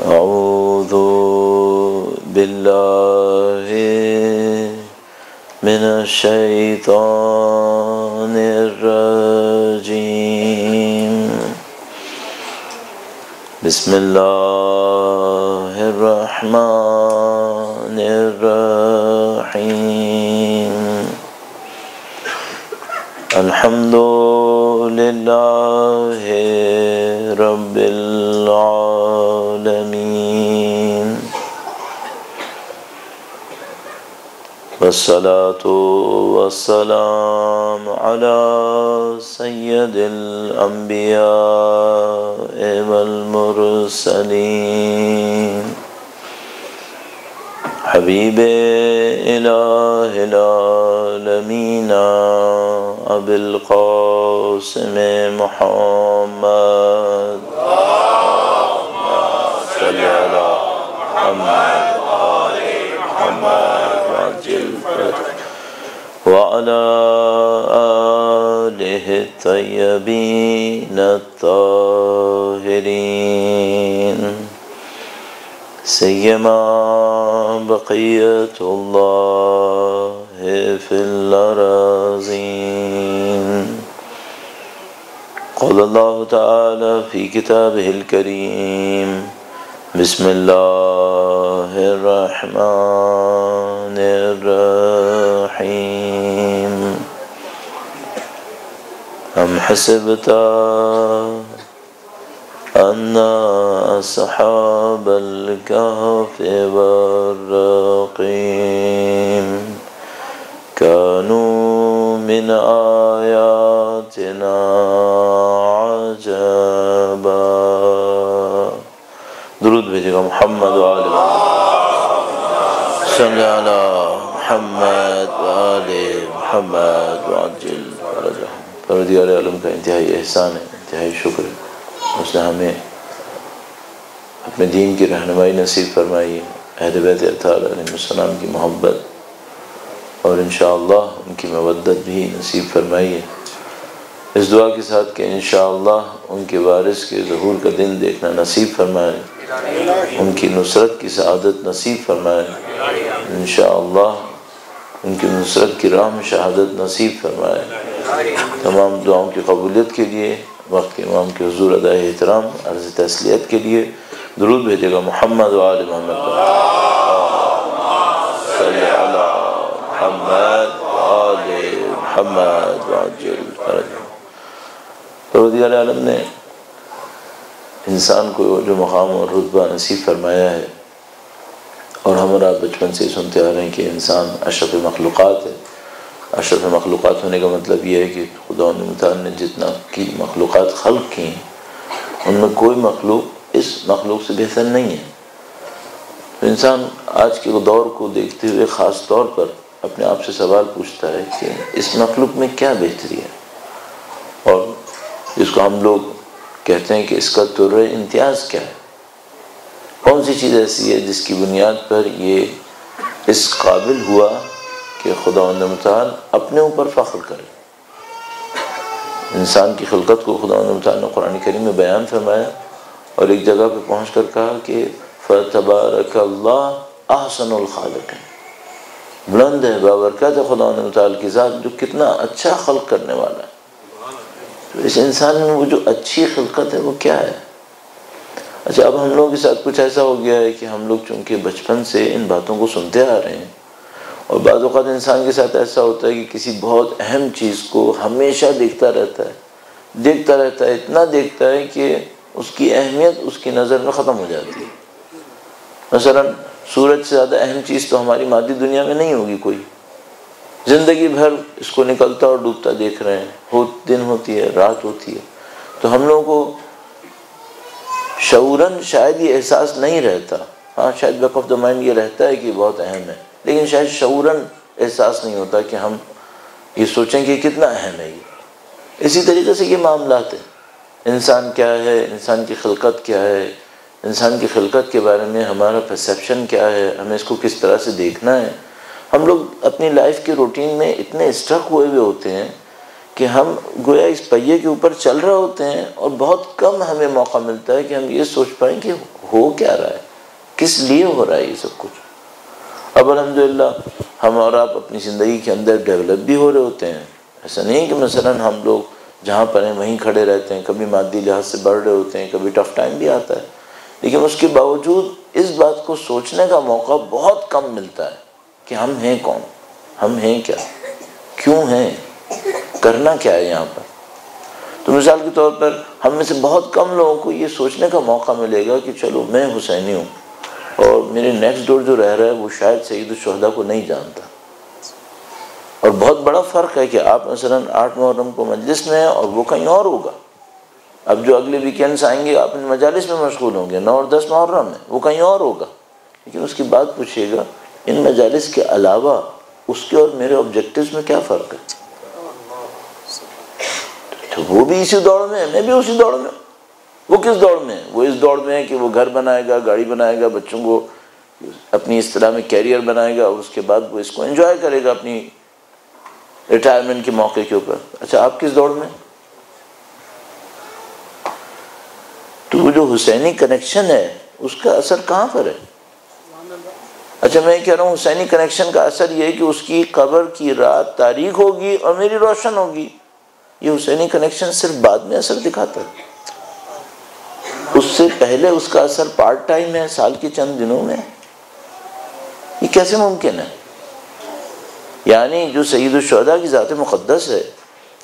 أعوذ بالله من الشيطان الرجيم بسم الله الرحمن الرحيم الحمد لله رب العالمين والصلاة والسلام على سيد الأنبياء والمرسلين حبيب إله العالمين أبي القاسم محمد صل على محمد وآل محمد وعجل وعلى آله الطيبين الطاهرين سيما بقية الله في الأراضين قال الله تعالى في كتابه الكريم بسم الله الرحمن الرحيم أم حسبت أن أصحاب الكهف والرقيم كانوا من آياتنا عجبا درود بھیجے گا محمد وآل صلی علی محمد وآل محمد وعجل فرجهم پروردگار عالم کا انتہائی احسان ہے، انتہائی شکر ہے، اس نے ہمیں اپنے دین کی رہنمائی نصیب فرمائی، اہل بیت اطہار علیہ السلام کی محبت اور انشاءاللہ ان کی مودت بھی نصیب فرمائی ہے۔ اس دعا کے ساتھ کہ انشاءاللہ ان کے وارث کے ظہور کا دن دیکھنا نصیب فرمائے، ان کی نصرت کی سعادت نصیب فرمائے، انشاءاللہ ان کی نصرت کی راہ میں شہادت نصیب فرمائے۔ تمام دعاؤں کی قبولیت کے لیے وقت کے امام کے حضور ادائے احترام عرض تسلیت کے لیے درود بھیجے گا محمد وآل محمد صلی علی محمد وآل محمد وعجل فرجهم۔ پروردگار عالم نے انسان کو جو مقام اور رتبہ نصیب فرمایا ہے، اور ہم اور آپ بچپن سے سنتے آ رہے ہیں کہ انسان اشرف مخلوقات ہے۔ اشرف مخلوقات ہونے کا مطلب یہ ہے کہ خدا متعال نے جتنا کی مخلوقات خلق کی ہیں ان میں کوئی مخلوق اس مخلوق سے بہتر نہیں ہے۔ تو انسان آج کے دور کو دیکھتے ہوئے خاص طور پر اپنے آپ سے سوال پوچھتا ہے کہ اس مخلوق میں کیا بہتری ہے، اور جس کو ہم لوگ کہتے ہیں کہ اس کا طور امتیاز کیا ہے، کون سی چیز ایسی ہے جس کی بنیاد پر یہ اس قابل ہوا کہ خداوند متعال اپنے اوپر فخر کرے۔ انسان کی خلقت کو خداوند متعال نے قرآن کریم میں بیان فرمایا اور ایک جگہ پہ پہنچ کر کہا کہ فَتَبَارَكَ اللَّهُ أَحْسَنُ الْخَالِقِينَ، بلند ہے، بابرکت ہے خداوند متعال کی ذات جو کتنا اچھا خلق کرنے والا ہے۔ تو اس انسان میں وہ جو اچھی خلقت ہے وہ کیا ہے؟ اچھا، اب ہم لوگوں کے ساتھ کچھ ایسا ہو گیا ہے کہ ہم لوگ چونکہ بچپن سے ان باتوں کو سنتے آ رہے ہیں، اور بعض اوقات انسان کے ساتھ ایسا ہوتا ہے کہ کسی بہت اہم چیز کو ہمیشہ دیکھتا رہتا ہے، اتنا دیکھتا ہے کہ اس کی اہمیت اس کی نظر میں ختم ہو جاتی ہے۔ مثلا سورج سے زیادہ اہم چیز تو ہماری مادی دنیا میں نہیں ہوگی کوئی، زندگی بھر اس کو نکلتا اور ڈوبتا دیکھ رہے ہیں، دن ہوتی ہے، رات ہوتی ہے، تو ہم لوگوں کو شعوراً شاید یہ احساس نہیں رہتا، ہاں شاید بیک آف دا مائنڈ یہ رہتا ہے کہ بہت اہم ہے، لیکن شاید شعوراً احساس نہیں ہوتا کہ ہم یہ سوچیں کہ کتنا اہم ہے یہ۔ اسی طریقے سے یہ معاملات ہیں، انسان کیا ہے، انسان کی خلقت کیا ہے، انسان کی خلقت کے بارے میں ہمارا پرسیپشن کیا ہے، ہمیں اس کو کس طرح سے دیکھنا ہے۔ ہم لوگ اپنی لائف کے روٹین میں اتنے اسٹرک ہوئے ہوتے ہیں کہ ہم گویا اس پہیے کے اوپر چل رہے ہوتے ہیں، اور بہت کم ہمیں موقع ملتا ہے کہ ہم یہ سوچ پائیں کہ ہو کیا رہا ہے، کس لیے ہو رہا ہے یہ سب کچھ۔ اب الحمدللہ ہم اور آپ اپنی زندگی کے اندر ڈیولپ بھی ہو رہے ہوتے ہیں، ایسا نہیں کہ مثلا ہم لوگ جہاں پر ہیں وہیں کھڑے رہتے ہیں، کبھی مادی لحاظ سے بڑھ رہے ہوتے ہیں، کبھی ٹف ٹائم بھی آتا ہے، لیکن اس کے باوجود اس بات کو سوچنے کا موقع بہت کم ملتا ہے کہ ہم ہیں کون، ہم ہیں کیا، کیوں ہیں، کرنا کیا ہے یہاں پر۔ تو مثال کے طور پر ہم میں سے بہت کم لوگوں کو یہ سوچنے کا موقع ملے گا کہ چلو میں حسینی ہوں اور میرے نیکسٹ ڈور جو رہ رہا ہے وہ شاید سید الشہداء کو نہیں جانتا۔ اور بہت بڑا فرق ہے کہ آپ مثلا 8 محرم کو مجلس میں ہیں اور وہ کہیں اور ہوگا۔ اب جو اگلے ویکینڈس آئیں گے آپ ان مجالس میں مشغول ہوں گے، 9 اور 10 محرم میں وہ کہیں اور ہوگا، لیکن اس کی بات پوچھیے گا ان مجالس کے علاوہ اس کے اور میرے آبجیکٹیوز میں کیا فرق ہے؟ تو وہ بھی اسی دوڑ میں ہے، میں بھی اسی دوڑ میں ہوں۔ وہ کس دوڑ میں ہے؟ وہ اس دوڑ میں ہے کہ وہ گھر بنائے گا، گاڑی بنائے گا، بچوں کو اپنی اس طرح میں کیریئر بنائے گا اور اس کے بعد وہ اس کو انجوائے کرے گا اپنی ریٹائرمنٹ کے موقع کے اوپر۔ اچھا آپ کس دوڑ میں؟ تو وہ جو حسینی کنیکشن ہے اس کا اثر کہاں پر ہے؟ اچھا میں کہہ رہا ہوں حسینی کنیکشن کا اثر یہ ہے کہ اس کی قبر کی رات تاریک ہوگی اور میری روشن ہوگی۔ یہ حسینی کنیکشن صرف بعد میں اثر دکھاتا ہے، اس سے پہلے اس کا اثر پارٹ ٹائم ہے، سال کے چند دنوں میں۔ یہ کیسے ممکن ہے؟ یعنی جو سید الشہداء کی ذات مقدس ہے،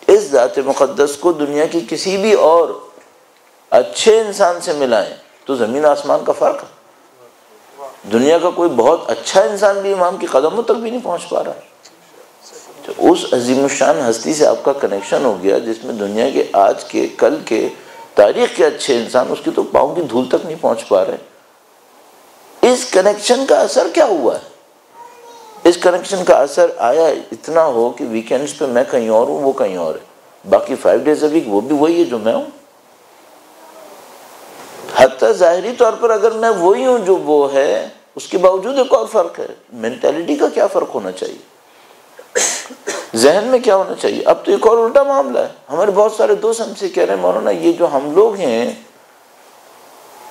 اس ذات مقدس کو دنیا کی کسی بھی اور اچھے انسان سے ملائیں تو زمین آسمان کا فرق ہے۔ دنیا کا کوئی بہت اچھا انسان بھی امام کی قدموں تک بھی نہیں پہنچ پا رہا۔ تو اس عظیم الشان ہستی سے آپ کا کنیکشن ہو گیا جس میں دنیا کے آج کے، کل کے، تاریخ کے اچھے انسان اس کی تو پاؤں کی دھول تک نہیں پہنچ پا رہے۔ اس کنیکشن کا اثر کیا ہوا ہے؟ اس کنیکشن کا اثر آیا اتنا ہو کہ ویکینڈز پہ میں کہیں اور ہوں، وہ کہیں اور ہے، باقی 5 days a week وہ بھی وہی ہے جو میں ہوں۔ حتیٰ ظاہری طور پر اگر میں وہی ہوں جو وہ ہے، اس کے باوجود ایک اور فرق ہے، مینٹیلٹی کا کیا فرق ہونا چاہیے، ذہن میں کیا ہونا چاہیے۔ اب تو ایک اور الٹا معاملہ ہے، ہمارے بہت سارے دوست ہم سے کہہ رہے ہیں مولانا یہ جو ہم لوگ ہیں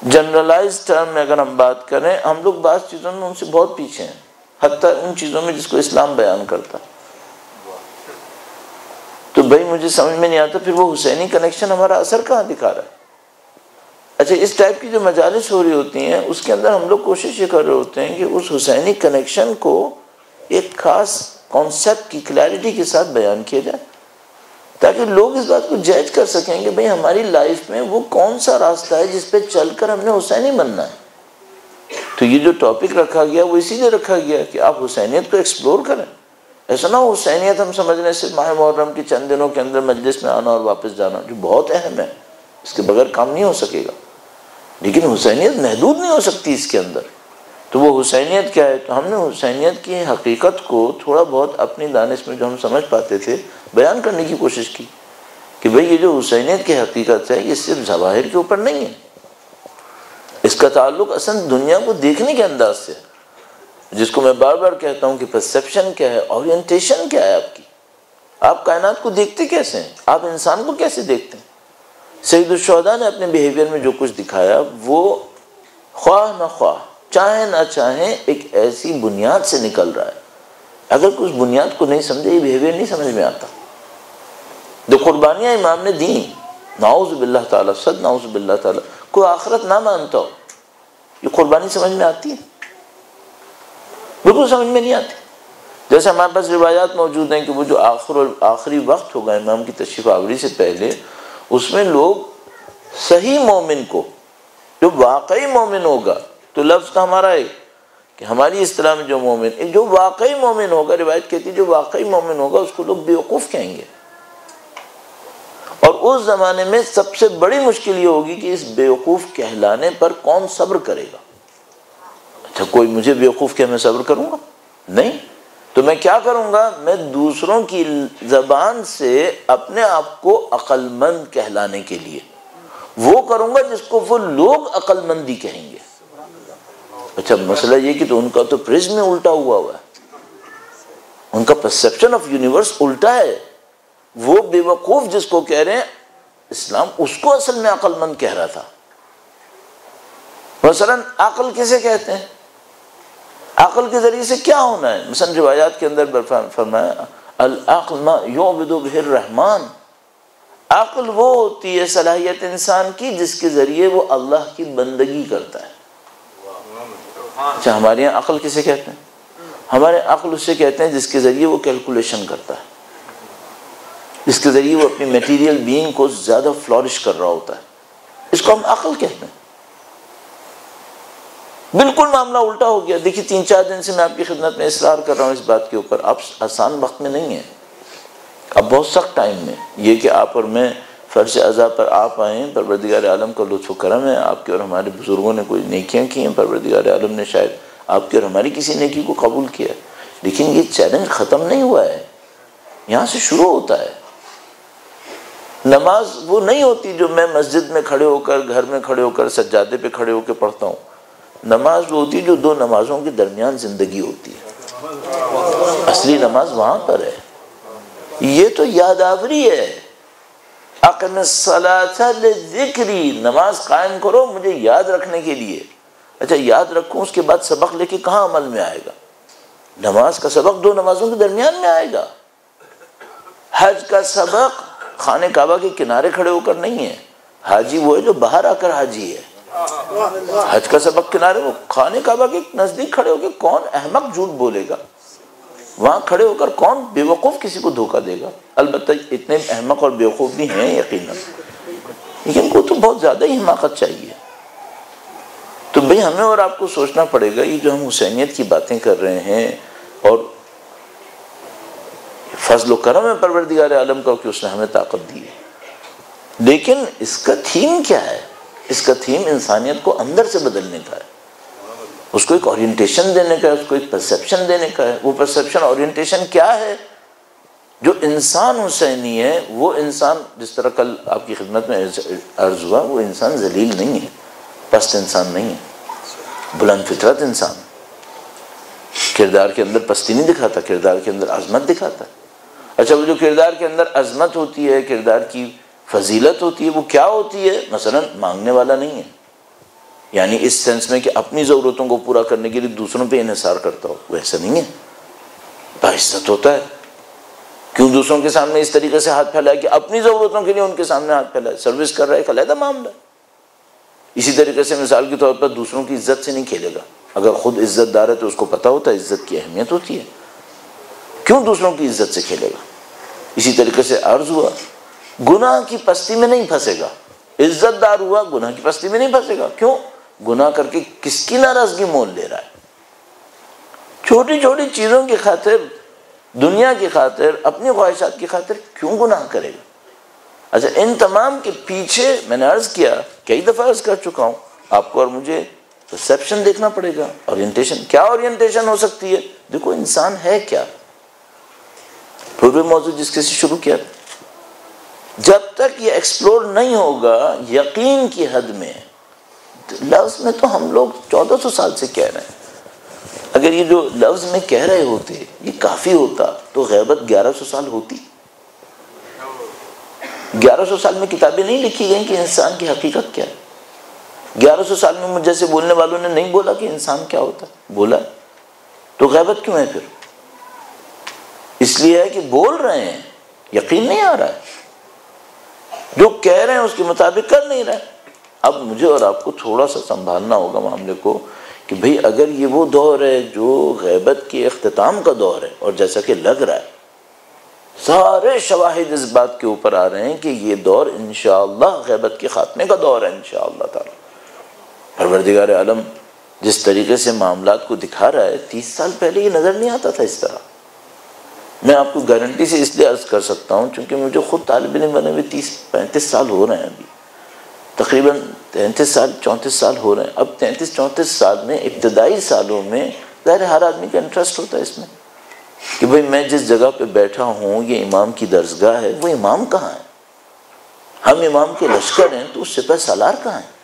جنرلائز ٹرم میں اگر ہم بات کریں، ہم لوگ بعض چیزوں میں ان سے بہت پیچھے ہیں، حتیٰ ان چیزوں میں جس کو اسلام بیان کرتا۔ تو بھائی مجھے سمجھ میں نہیں آتا پھر وہ حسینی کنیکشن ہمارا اثر کہاں دکھا رہا ہے؟ اچھا اس ٹائپ کی جو مجالس ہو رہی ہوتی ہیں اس کے اندر ہم لوگ کوشش یہ کر رہے ہوتے ہیں کہ اس حسینی کنیکشن کو ایک خاص کانسیپٹ کی کلیئرٹی کے ساتھ بیان کیا جائے تاکہ لوگ اس بات کو جج کر سکیں کہ بھئی ہماری لائف میں وہ کون سا راستہ ہے جس پہ چل کر ہم نے حسینی بننا ہے۔ تو یہ جو ٹاپک رکھا گیا وہ اسی لیے رکھا گیا کہ آپ حسینیت کو ایکسپلور کریں۔ ایسا نہ ہو حسینیت ہم سمجھنے سے ماہ محرم کے چند دنوں کے اندر مجلس میں آنا اور واپس جانا، جو بہت اہم ہے، اس کے بغیر کام نہیں ہو سکے گا، لیکن حسینیت محدود نہیں ہو سکتی اس کے اندر۔ تو وہ حسینیت کیا ہے؟ تو ہم نے حسینیت کی حقیقت کو تھوڑا بہت اپنی دانش میں جو ہم سمجھ پاتے تھے بیان کرنے کی کوشش کی کہ بھئی یہ جو حسینیت کی حقیقت ہے یہ صرف ظواہر کے اوپر نہیں ہے، اس کا تعلق اصل دنیا کو دیکھنے کے انداز سے، جس کو میں بار بار کہتا ہوں کہ پرسیپشن کیا ہے، اورینٹیشن کیا ہے آپ کی، آپ کائنات کو دیکھتے کیسے ہیں، آپ انسان کو کیسے دیکھتے ہیں۔ سید الشہداء نے اپنے بیہیویئر میں جو کچھ دکھایا وہ خواہ نہ خواہ، چاہے نہ چاہیں، ایک ایسی بنیاد سے نکل رہا ہے۔ اگر کچھ بنیاد کو نہیں سمجھے یہ بیہیویئر نہیں سمجھ میں آتا۔ جو قربانیاں امام نے دیں، نعوذ باللہ تعالیٰ، صد نعوذ باللہ تعالیٰ، کوئی آخرت نہ مانتا ہو، یہ قربانی سمجھ میں آتی ہے؟ بالکل سمجھ میں نہیں آتی۔ جیسے ہمارے پاس روایات موجود ہیں کہ وہ جو آخری وقت ہوگا امام کی تشریف آوری سے پہلے، اس میں لوگ صحیح مومن کو، جو واقعی مومن ہوگا، تو لفظ تو ہمارا ہے کہ ہماری اصطلاح میں جو مومن، جو واقعی مومن ہوگا، روایت کہتی ہے جو واقعی مومن ہوگا اس کو لوگ بیوقوف کہیں گے، اور اس زمانے میں سب سے بڑی مشکل یہ ہوگی کہ اس بیوقوف کہلانے پر کون صبر کرے گا۔ اچھا کوئی مجھے بیوقوف کہ میں صبر کروں گا؟ نہیں، تو میں کیا کروں گا؟ میں دوسروں کی زبان سے اپنے آپ کو عقل مند کہلانے کے لیے وہ کروں گا جس کو وہ لوگ عقل مندی کہیں گے۔ اچھا مسئلہ یہ کہ تو ان کا تو پرزم الٹا ہوا ہے، ان کا پرسیپشن آف یونیورس الٹا ہے۔ وہ بے وقوف جس کو کہہ رہے ہیں اسلام، اس کو اصل میں عقل مند کہہ رہا تھا۔ مثلاً عقل کسے کہتے ہیں؟ عقل کے ذریعے سے کیا ہونا ہے؟ مثلا روایات کے اندر فرمایا العقل ما یعبد بہ الرحمن، عقل وہ ہوتی ہے صلاحیت انسان کی جس کے ذریعے وہ اللہ کی بندگی کرتا ہے۔ اچھا ہمارے یہاں عقل کسے کہتے ہیں؟ ہمارے عقل اسے کہتے ہیں جس کے ذریعے وہ کیلکولیشن کرتا ہے، جس کے ذریعے وہ اپنی میٹیریل بینگ کو زیادہ فلورش کر رہا ہوتا ہے، اس کو ہم عقل کہتے ہیں۔ بالکل معاملہ الٹا ہو گیا۔ دیکھیے 3-4 دن سے میں آپ کی خدمت میں اصرار کر رہا ہوں اس بات کے اوپر، آپ آسان وقت میں نہیں ہیں، اب بہت سخت ٹائم میں، یہ کہ آپ اور میں فرض عزا پر آپ آئیں، پروردگار عالم کا لطف و کرم ہے، آپ کے اور ہمارے بزرگوں نے کوئی نیکیاں کی ہیں، پروردگار عالم نے شاید آپ کی اور ہماری کسی نیکی کو قبول کیا ہے، لیکن یہ چیلنج ختم نہیں ہوا ہے، یہاں سے شروع ہوتا ہے۔ نماز وہ نہیں ہوتی جو میں مسجد میں کھڑے ہو کر، گھر میں کھڑے ہو کر، سجادے پہ کھڑے ہو کے پڑھتا ہوں، نماز وہ ہوتی جو 2 نمازوں کے درمیان زندگی ہوتی ہے، اصلی نماز وہاں پر ہے۔ یہ تو یادآوری ہے، اقم الصلاۃ لذکری، نماز قائم کرو مجھے یاد رکھنے کے لیے۔ اچھا یاد رکھوں، اس کے بعد سبق لے کے کہاں عمل میں آئے گا؟ نماز کا سبق 2 نمازوں کے درمیان میں آئے گا۔ حج کا سبق خانہ کعبہ کے کنارے کھڑے ہو کر نہیں ہے، حاجی وہ ہے جو باہر آ کر حاجی ہے۔ حج کا سبق کنارے، وہ خانہ کعبہ کے نزدیک کھڑے ہو کے کون احمق جھوٹ بولے گا؟ وہاں کھڑے ہو کر کون بے وقوف کسی کو دھوکہ دے گا؟ البتہ اتنے احمق اور بے وقوف بھی ہیں یقیناً، لیکن کو تو بہت زیادہ ہی حماقت چاہیے۔ تو بھئی ہمیں اور آپ کو سوچنا پڑے گا، یہ جو ہم حسینیت کی باتیں کر رہے ہیں اور فضل و کرم ہے پروردگار عالم کا کہ اس نے ہمیں طاقت دی ہے، لیکن اس کا تھیم کیا ہے؟ اس کا تھیم انسانیت کو اندر سے بدلنے کا ہے، اس کو ایک اورینٹیشن دینے کا ہے، اس کو ایک پرسیپشن دینے کا ہے۔ وہ پرسیپشن اورینٹیشن کیا ہے؟ جو انسان حسینی ہے وہ انسان، جس طرح کل آپ کی خدمت میں عرض ہوا، وہ انسان ذلیل نہیں ہے، پست انسان نہیں ہے، بلند فطرت انسان، کردار کے اندر پستی نہیں دکھاتا، کردار کے اندر عظمت دکھاتا ہے۔ اچھا وہ جو کردار کے اندر عظمت ہوتی ہے، کردار کی فضیلت ہوتی ہے، وہ کیا ہوتی ہے؟ مثلا مانگنے والا نہیں ہے، یعنی اس سینس میں کہ اپنی ضرورتوں کو پورا کرنے کے لیے دوسروں پہ انحصار کرتا ہو، وہ ایسا نہیں ہے، باعزت ہوتا ہے۔ کیوں دوسروں کے سامنے اس طریقے سے ہاتھ پھیلائے کہ اپنی ضرورتوں کے لیے ان کے سامنے ہاتھ پھیلائے؟ سروس کر رہا ہے، ایک علیحدہ معاملہ۔ اسی طریقے سے مثال کے طور پر دوسروں کی عزت سے نہیں کھیلے گا، اگر خود عزت دار ہے تو اس کو پتہ ہوتا ہے عزت کی اہمیت ہوتی ہے، کیوں دوسروں کی عزت سے کھیلے گا؟ اسی طریقے سے عرض ہوا، گناہ کی پستی میں نہیں پھنسے گا، عزت دار ہوا گناہ کی پستی میں نہیں پھنسے گا، کیوں؟ گناہ کر کے کس کی ناراضگی مول لے رہا ہے؟ چھوٹی چھوٹی چیزوں کی خاطر، دنیا کی خاطر، اپنی خواہشات کی خاطر کیوں گناہ کرے گا؟ اچھا ان تمام کے پیچھے میں نے عرض کیا، کئی دفعہ عرض کر چکا ہوں، آپ کو اور مجھے پرسیپشن دیکھنا پڑے گا، اورینٹیشن۔ کیا اورینٹیشن ہو سکتی ہے؟ دیکھو انسان ہے کیا، پورے موضوع جس کے سے شروع کیا تھا، جب تک یہ ایکسپلور نہیں ہوگا یقین کی حد میں، لفظ میں تو ہم لوگ 1400 سال سے کہہ رہے ہیں، اگر یہ جو لفظ میں کہہ رہے ہوتے یہ کافی ہوتا تو غیبت 1100 سال ہوتی۔ 1100 سال میں کتابیں نہیں لکھی گئیں کہ انسان کی حقیقت کیا ہے؟ 1100 سال میں مجھ جیسے بولنے والوں نے نہیں بولا کہ انسان کیا ہوتا ہے، بولا، تو غیبت کیوں ہے پھر؟ اس لیے ہے کہ بول رہے ہیں، یقین نہیں آ رہا ہے، جو کہہ رہے ہیں اس کے مطابق کر نہیں رہے۔ اب مجھے اور آپ کو تھوڑا سا سنبھالنا ہوگا معاملے کو کہ بھئی اگر یہ وہ دور ہے جو غیبت کے اختتام کا دور ہے، اور جیسا کہ لگ رہا ہے سارے شواہد اس بات کے اوپر آ رہے ہیں کہ یہ دور انشاءاللہ غیبت کے خاتمے کا دور ہے انشاءاللہ تعالی۔ پروردگار عالم جس طریقے سے معاملات کو دکھا رہا ہے، 30 سال پہلے یہ نظر نہیں آتا تھا اس طرح۔ میں آپ کو گارنٹی سے اس لیے عرض کر سکتا ہوں چونکہ مجھے خود طالب علم بنے ہوئے 30-35 سال ہو رہے ہیں، ابھی تقریباً 33-34 سال ہو رہے ہیں۔ اب 33-34 سال میں ابتدائی سالوں میں ظاہر ہر آدمی کا انٹرسٹ ہوتا ہے اس میں کہ بھئی میں جس جگہ پہ بیٹھا ہوں یہ امام کی درسگاہ ہے، وہ امام کہاں ہے؟ ہم امام کے لشکر ہیں تو اس سپہ سالار کہاں ہیں؟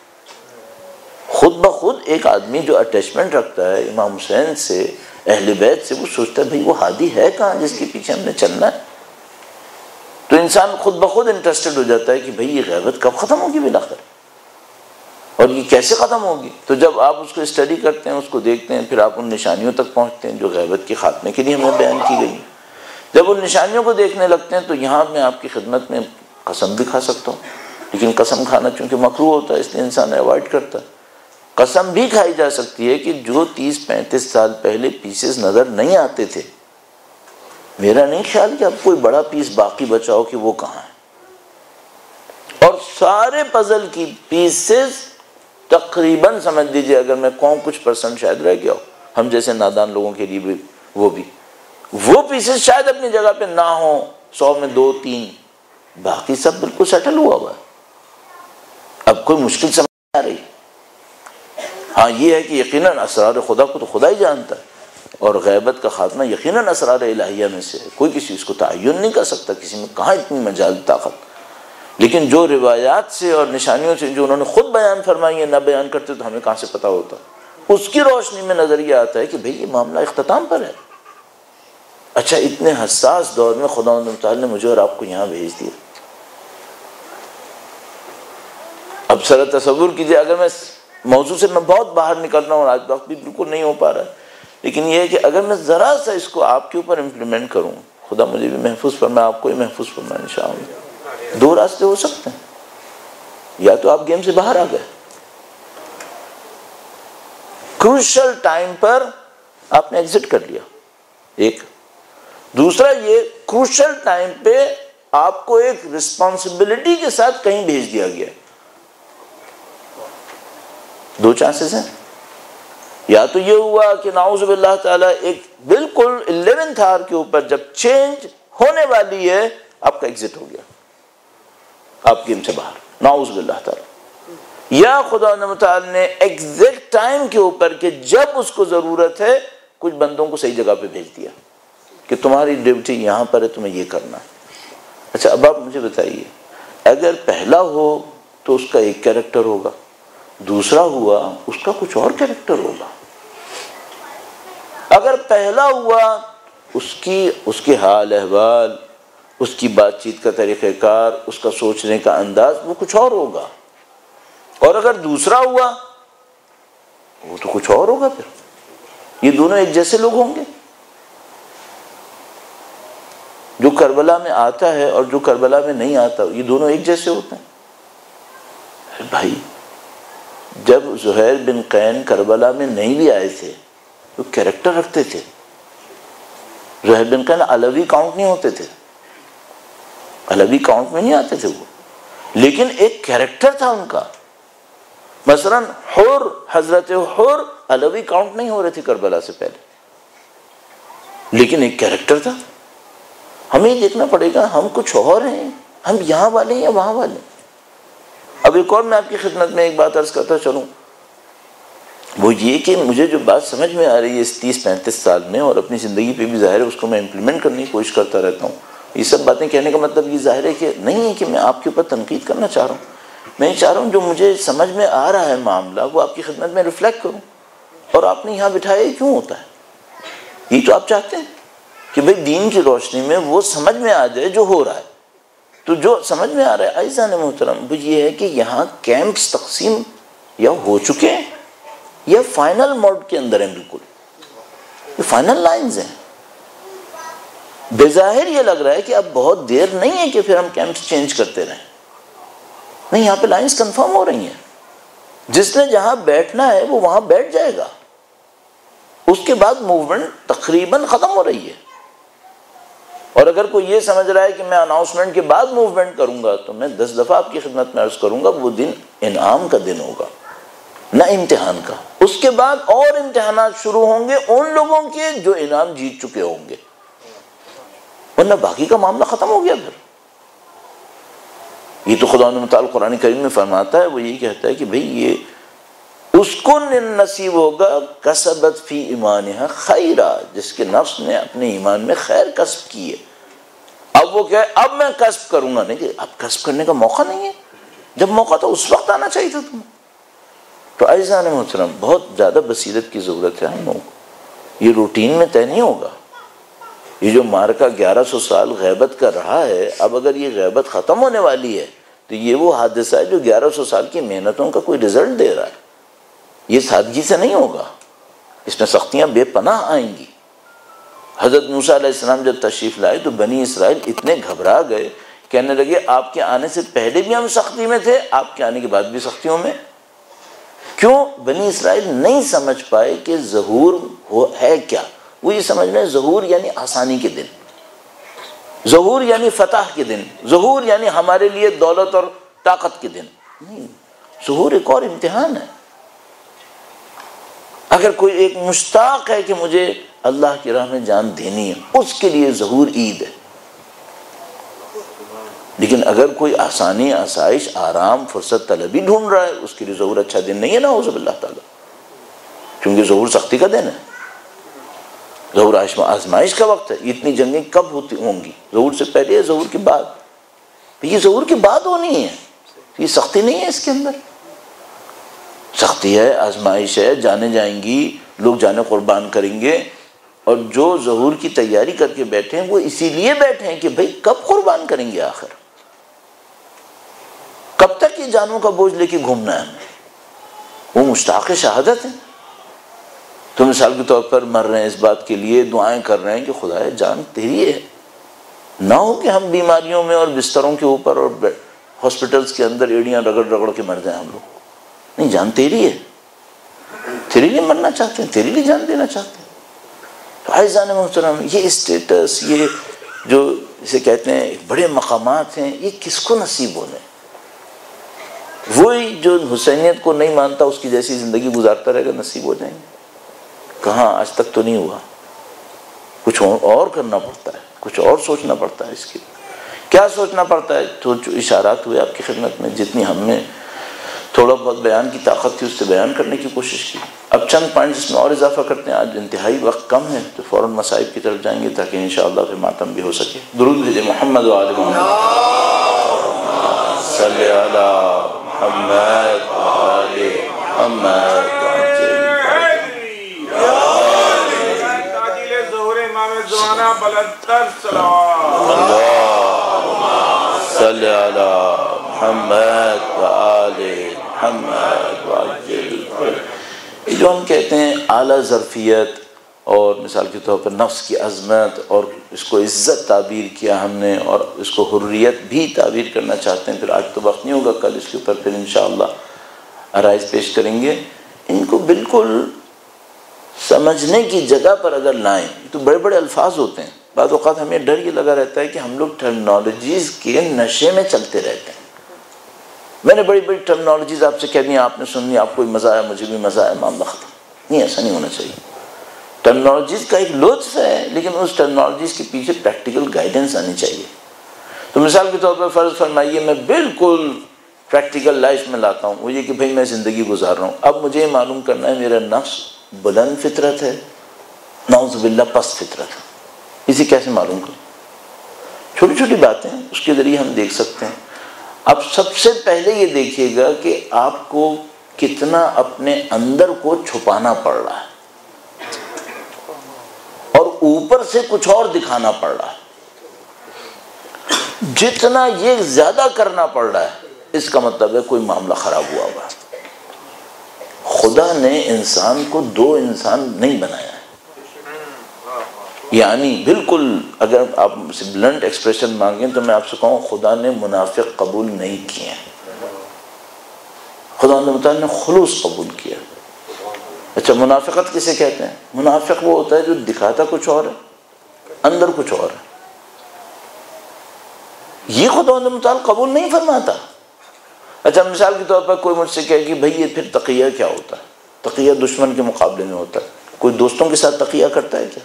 خود بخود ایک آدمی جو اٹیچمنٹ رکھتا ہے امام حسین سے، اہل بیت سے، وہ سوچتا ہے بھئی وہ ہادی ہے کہاں جس کے پیچھے ہم نے چلنا ہے؟ تو انسان خود بخود انٹرسٹڈ ہو جاتا ہے کہ بھئی یہ غیبت کب ختم ہوگی بالآخر؟ اور یہ کیسے ختم ہوگی؟ تو جب آپ اس کو اسٹڈی کرتے ہیں، اس کو دیکھتے ہیں، پھر آپ ان نشانیوں تک پہنچتے ہیں جو غیبت کے خاتمے کے لیے ہمیں بیان کی گئی ہیں۔ جب ان نشانیوں کو دیکھنے لگتے ہیں تو یہاں میں آپ کی خدمت میں قسم بھی کھا سکتا ہوں، لیکن قسم کھانا چونکہ مکروہ ہوتا ہے اس لیے انسان اوائڈ کرتا ہے۔ قسم بھی کھائی جا سکتی ہے کہ جو 30-35 سال پہلے پیسز نظر نہیں آتے تھے، میرا نہیں خیال کہ اب کوئی بڑا پیس باقی بچا ہو کہ وہ کہاں ہے، اور سارے پزل کی پیسز تقریباً سمجھ لیجیے اگر میں کہوں کچھ پرسنٹ شاید رہ گیا ہو، ہم جیسے نادان لوگوں کے لیے بھی وہ پیسز شاید اپنی جگہ پہ نہ ہوں، 100 میں 2-3، باقی سب بالکل سیٹل ہوا ہے۔ اب کوئی مشکل سمجھ نہیں آ رہی۔ ہاں یہ ہے کہ یقیناً اسرار خدا کو تو خدا ہی جانتا ہے، اور غیبت کا خاتمہ یقیناً اسرار الہیہ میں سے ہے، کوئی کسی اس کو تعین نہیں کر سکتا، کسی میں کہاں اتنی مجال طاقت۔ لیکن جو روایات سے اور نشانیوں سے جو انہوں نے خود بیان فرمائی ہیں، نہ بیان کرتے تو ہمیں کہاں سے پتہ ہوتا؟ اس کی روشنی میں نظریہ آتا ہے کہ بھئی یہ معاملہ اختتام پر ہے۔ اچھا، اتنے حساس دور میں خداوند متعال نے مجھے اور آپ کو یہاں بھیج دیا۔ اب ذرا تصور کیجئے، اگر میں موضوع سے بہت باہر نکل رہا ہوں اور آج وقت بھی بالکل نہیں ہو پا رہا ہے، لیکن یہ ہے کہ اگر میں ذرا سا اس کو آپ کے اوپر امپلیمنٹ کروں، خدا مجھے بھی محفوظ فرمائے، آپ کو بھی محفوظ فرمائے انشاءاللہ۔ 2 راستے ہو سکتے ہیں، یا تو آپ گیم سے باہر آ گئے، کروشل ٹائم پر آپ نے ایگزٹ کر لیا، ایک۔ دوسرا یہ کروشل ٹائم پہ آپ کو ایک رسپانسبلٹی کے ساتھ کہیں بھیج دیا گیا۔ 2 چانسز ہیں، یا تو یہ ہوا کہ نعوذ باللہ تعالیٰ ایک بالکل 11th آور کے اوپر جب چینج ہونے والی ہے آپ کا ایگزٹ ہو گیا، آپ گیم سے باہر، نعوذ باللہ تعالیٰ۔ یا خدا متعال نے ایگزیکٹ ٹائم کے اوپر کہ جب اس کو ضرورت ہے کچھ بندوں کو صحیح جگہ پہ بھیج دیا کہ تمہاری ڈیوٹی یہاں پر ہے، تمہیں یہ کرنا ہے۔ اچھا، اب آپ مجھے بتائیے، اگر پہلا ہو تو اس کا ایک کیریکٹر ہوگا، دوسرا ہوا اس کا کچھ اور کیریکٹر ہوگا۔ اگر پہلا ہوا اس کے حال احوال، اس کی بات چیت کا طریقہ کار، اس کا سوچنے کا انداز وہ کچھ اور ہوگا، اور اگر دوسرا ہوا وہ تو کچھ اور ہوگا۔ پھر یہ دونوں ایک جیسے لوگ ہوں گے؟ جو کربلا میں آتا ہے اور جو کربلا میں نہیں آتا، یہ دونوں ایک جیسے ہوتے ہیں؟ بھائی جب زہیر بن قین کربلا میں نہیں بھی آئے تھے تو کیریکٹر رکھتے تھے۔ زہیر بن قین علوی کاؤنٹ نہیں ہوتے تھے، علوی کاؤنٹ میں نہیں آتے تھے وہ، لیکن ایک کیریکٹر تھا ان کا۔ مثلا حضرت حر علوی کاؤنٹ نہیں ہو رہے تھے کربلا سے پہلے، لیکن ایک کیریکٹر تھا۔ ہمیں یہ دیکھنا پڑے گا ہم کچھ اور ہیں، ہم یہاں والے ہیں یا وہاں والے ہیں۔ اب ایک اور میں آپ کی خدمت میں ایک بات عرض کرتا چلوں، وہ یہ کہ مجھے جو بات سمجھ میں آ رہی ہے اس 30-35 سال میں، اور اپنی زندگی پہ بھی ظاہر ہے اس کو میں امپلیمنٹ کرنے کی کوشش کرتا رہتا ہوں۔ یہ سب باتیں کہنے کا مطلب یہ ظاہر ہے کہ نہیں ہے کہ میں آپ کے اوپر تنقید کرنا چاہ رہا ہوں، میں یہ چاہ رہا ہوں جو مجھے سمجھ میں آ رہا ہے معاملہ وہ آپ کی خدمت میں ریفلیکٹ کروں۔ اور آپ نے یہاں بٹھایا یہ کیوں ہوتا ہے؟ یہ تو آپ چاہتے ہیں کہ بھئی دین کی روشنی میں وہ سمجھ میں آ جائے جو ہو رہا ہے۔ تو جو سمجھ میں آ رہا ہے عزیزان محترم وہ یہ ہے کہ یہاں کیمپس تقسیم یا ہو چکے ہیں یا فائنل موڈ کے اندر ہیں، بالکل یہ فائنل لائنز ہیں۔ بظاہر یہ لگ رہا ہے کہ اب بہت دیر نہیں ہے کہ پھر ہم کیمپس چینج کرتے رہیں، نہیں، یہاں پہ لائنز کنفرم ہو رہی ہیں۔ جس نے جہاں بیٹھنا ہے وہ وہاں بیٹھ جائے گا، اس کے بعد موومنٹ تقریباً ختم ہو رہی ہے۔ اور اگر کوئی یہ سمجھ رہا ہے کہ میں اناؤنسمنٹ کے بعد موومنٹ کروں گا تو میں 10 دفعہ آپ کی خدمت میں عرض کروں گا وہ دن انعام کا دن ہوگا، نہ امتحان کا۔ اس کے بعد اور امتحانات شروع ہوں گے ان لوگوں کے جو انعام جیت چکے ہوں گے، ورنہ باقی کا معاملہ ختم ہو گیا۔ پھر یہ تو خدا متعال قرآن کریم میں فرماتا ہے، وہ یہی کہتا ہے کہ بھئی یہ اس کو نصیب ہوگا کسبت فی ایمانہا خیرا، جس کے نفس نے اپنے ایمان میں خیر کسب کی ہے۔ اب وہ کہے اب میں کسب کروں گا، نہیں کہ اب کسب کرنے کا موقع نہیں ہے، جب موقع تھا اس وقت آنا چاہیے تھا تمہیں۔ تو عزیزان محترم بہت زیادہ بصیرت کی ضرورت ہے ہم لوگوں کو، یہ روٹین میں طے نہیں ہوگا۔ یہ جو مارکا 1100 سال غیبت کا رہا ہے، اب اگر یہ غیبت ختم ہونے والی ہے تو یہ وہ حادثہ ہے جو 1100 سال کی محنتوں کا کوئی رزلٹ دے رہا ہے. یہ سادگی سے نہیں ہوگا، اس میں سختیاں بے پناہ آئیں گی. حضرت موسیٰ علیہ السلام جب تشریف لائے تو بنی اسرائیل اتنے گھبرا گئے، کہنے لگے آپ کے آنے سے پہلے بھی ہم سختی میں تھے، آپ کے آنے کے بعد بھی سختیوں میں. کیوں؟ بنی اسرائیل نہیں سمجھ پائے کہ ظہور ہے کیا. وہ یہ سمجھ رہے ہیں ظہور یعنی آسانی کے دن، ظہور یعنی فتح کے دن، ظہور یعنی ہمارے لیے دولت اور طاقت کے دن. نہیں، ظہور ایک اور امتحان ہے. اگر کوئی ایک مشتاق ہے کہ مجھے اللہ کی راہ میں جان دینی ہے، اس کے لیے ظہور عید ہے. لیکن اگر کوئی آسانی، آسائش، آرام، فرصت طلبی ڈھونڈ رہا ہے، اس کے لیے ظہور اچھا دن نہیں ہے، نعوذ باللہ تعالیٰ. کیونکہ ظہور سختی کا دن ہے، ظہور آزمائش کا وقت ہے. اتنی جنگیں کب ہوں گی؟ ظہور سے پہلے یا ظہور کے بعد؟ یہ ظہور کے بعد ہونی ہے. یہ سختی نہیں ہے، اس کے اندر سختی ہے، آزمائش ہے، جانیں جائیں گی، لوگ جانیں قربان کریں گے. اور جو ظہور کی تیاری کر کے بیٹھے ہیں وہ اسی لیے بیٹھے ہیں کہ بھئی کب قربان کریں گے، آخر کب تک یہ جانوں کا بوجھ لے کے گھومنا ہے ہمیں. وہ مشتاق شہادت ہیں. تو مثال کے طور پر مر رہے ہیں اس بات کے لیے، دعائیں کر رہے ہیں کہ خدایا جان تیری ہے. نہ ہو کہ ہم بیماریوں میں اور بستروں کے اوپر اور ہاسپٹلس کے اندر ایڑیاں رگڑ رگڑ کے مر جائیں ہم لوگ. نہیں، جان تیری ہے، تیرے لیے مرنا چاہتے ہیں، تیرے لیے جان دینا چاہتے ہیں. عزیزان محترم، یہ اسٹیٹس، یہ جو اسے کہتے ہیں بڑے مقامات ہیں، یہ کس کو نصیب ہونے؟ وہی جو حسینیت کو نہیں مانتا اس کی جیسی زندگی گزارتا رہے گا نصیب ہو جائیں گے. کہاں؟ آج تک تو نہیں ہوا. کچھ اور کرنا پڑتا ہے، کچھ اور سوچنا پڑتا ہے. اس کے کیا سوچنا پڑتا ہے؟ تو جو اشارات ہوئے آپ کی خدمت میں، جتنی ہم نے تھوڑا بہت بیان کی طاقت تھی اس سے بیان کرنے کی کوشش کی. اب چند پوائنٹس اس میں اور اضافہ کرتے ہیں. آج انتہائی وقت کم ہے تو فوراً مصائب کی طرف جائیں گے تاکہ انشاءاللہ پھر ماتم بھی ہو سکے. درود بھیجے محمد و آل محمد، صلی علی محمد و آل محمد. صلی علی محمد و آل محمد وعجل. یہ جو ہم کہتے ہیں اعلیٰ ظرفیت اور مثال کے طور پر نفس کی عظمت، اور اس کو عزت تعبیر کیا ہم نے، اور اس کو حریت بھی تعبیر کرنا چاہتے ہیں. پھر آج تو وقت نہیں ہوگا، کل اس کے اوپر پھر انشاءاللہ عرائض پیش کریں گے. ان کو بالکل سمجھنے کی جگہ پر اگر لائیں تو بڑے بڑے الفاظ ہوتے ہیں. بعض اوقات ہمیں ڈر یہ لگا رہتا ہے کہ ہم لوگ ٹرمنالوجیز کے نشے میں چلتے رہتے ہیں. میں نے بڑی بڑی ٹرمنالوجیز آپ سے کہہ دی، آپ نے سن لی، آپ کو بھی مزہ آیا، مجھے بھی مزہ آیا، معاملہ ختم. نہیں، ایسا نہیں ہونا چاہیے. ٹرمنالوجیز کا ایک لطف ہے، لیکن اس ٹرمنالوجیز کے پیچھے پریکٹیکل گائیڈنس آنی چاہیے. تو مثال کے طور پر فرض فرمائیے میں بالکل پریکٹیکل لائف میں لاتا ہوں، وہ یہ کہ بھئی میں زندگی گزار رہا ہوں. اب مجھے یہ معلوم کرنا ہے میرا نفس بلند فطرت ہے، نعوذ باللہ پست فطرت ہے. اسے کیسے معلوم کروں؟ چھوٹی چھوٹی باتیں اس کے ذریعے ہم دیکھ سکتے ہیں. اب سب سے پہلے یہ دیکھیے گا کہ آپ کو کتنا اپنے اندر کو چھپانا پڑ رہا ہے اور اوپر سے کچھ اور دکھانا پڑ رہا ہے. جتنا یہ زیادہ کرنا پڑ رہا ہے اس کا مطلب ہے کوئی معاملہ خراب ہوا ہوا. خدا نے انسان کو دو انسان نہیں بنایا ہے. یعنی بالکل اگر آپ سے بلنٹ ایکسپریشن مانگیں تو میں آپ سے کہوں خدا نے منافق قبول نہیں کیے ہیں، خدا نے خلوص قبول کیا. اچھا، منافقت کسے کہتے ہیں؟ منافق وہ ہوتا ہے جو دکھاتا کچھ اور ہے، اندر کچھ اور ہے. یہ خدا نے قبول نہیں فرماتا. اچھا، مثال کے طور پر کوئی مجھ سے کہے کہ بھئی یہ پھر تقیہ کیا ہوتا ہے؟ تقیہ دشمن کے مقابلے میں ہوتا ہے. کوئی دوستوں کے ساتھ تقیہ کرتا ہے کیا؟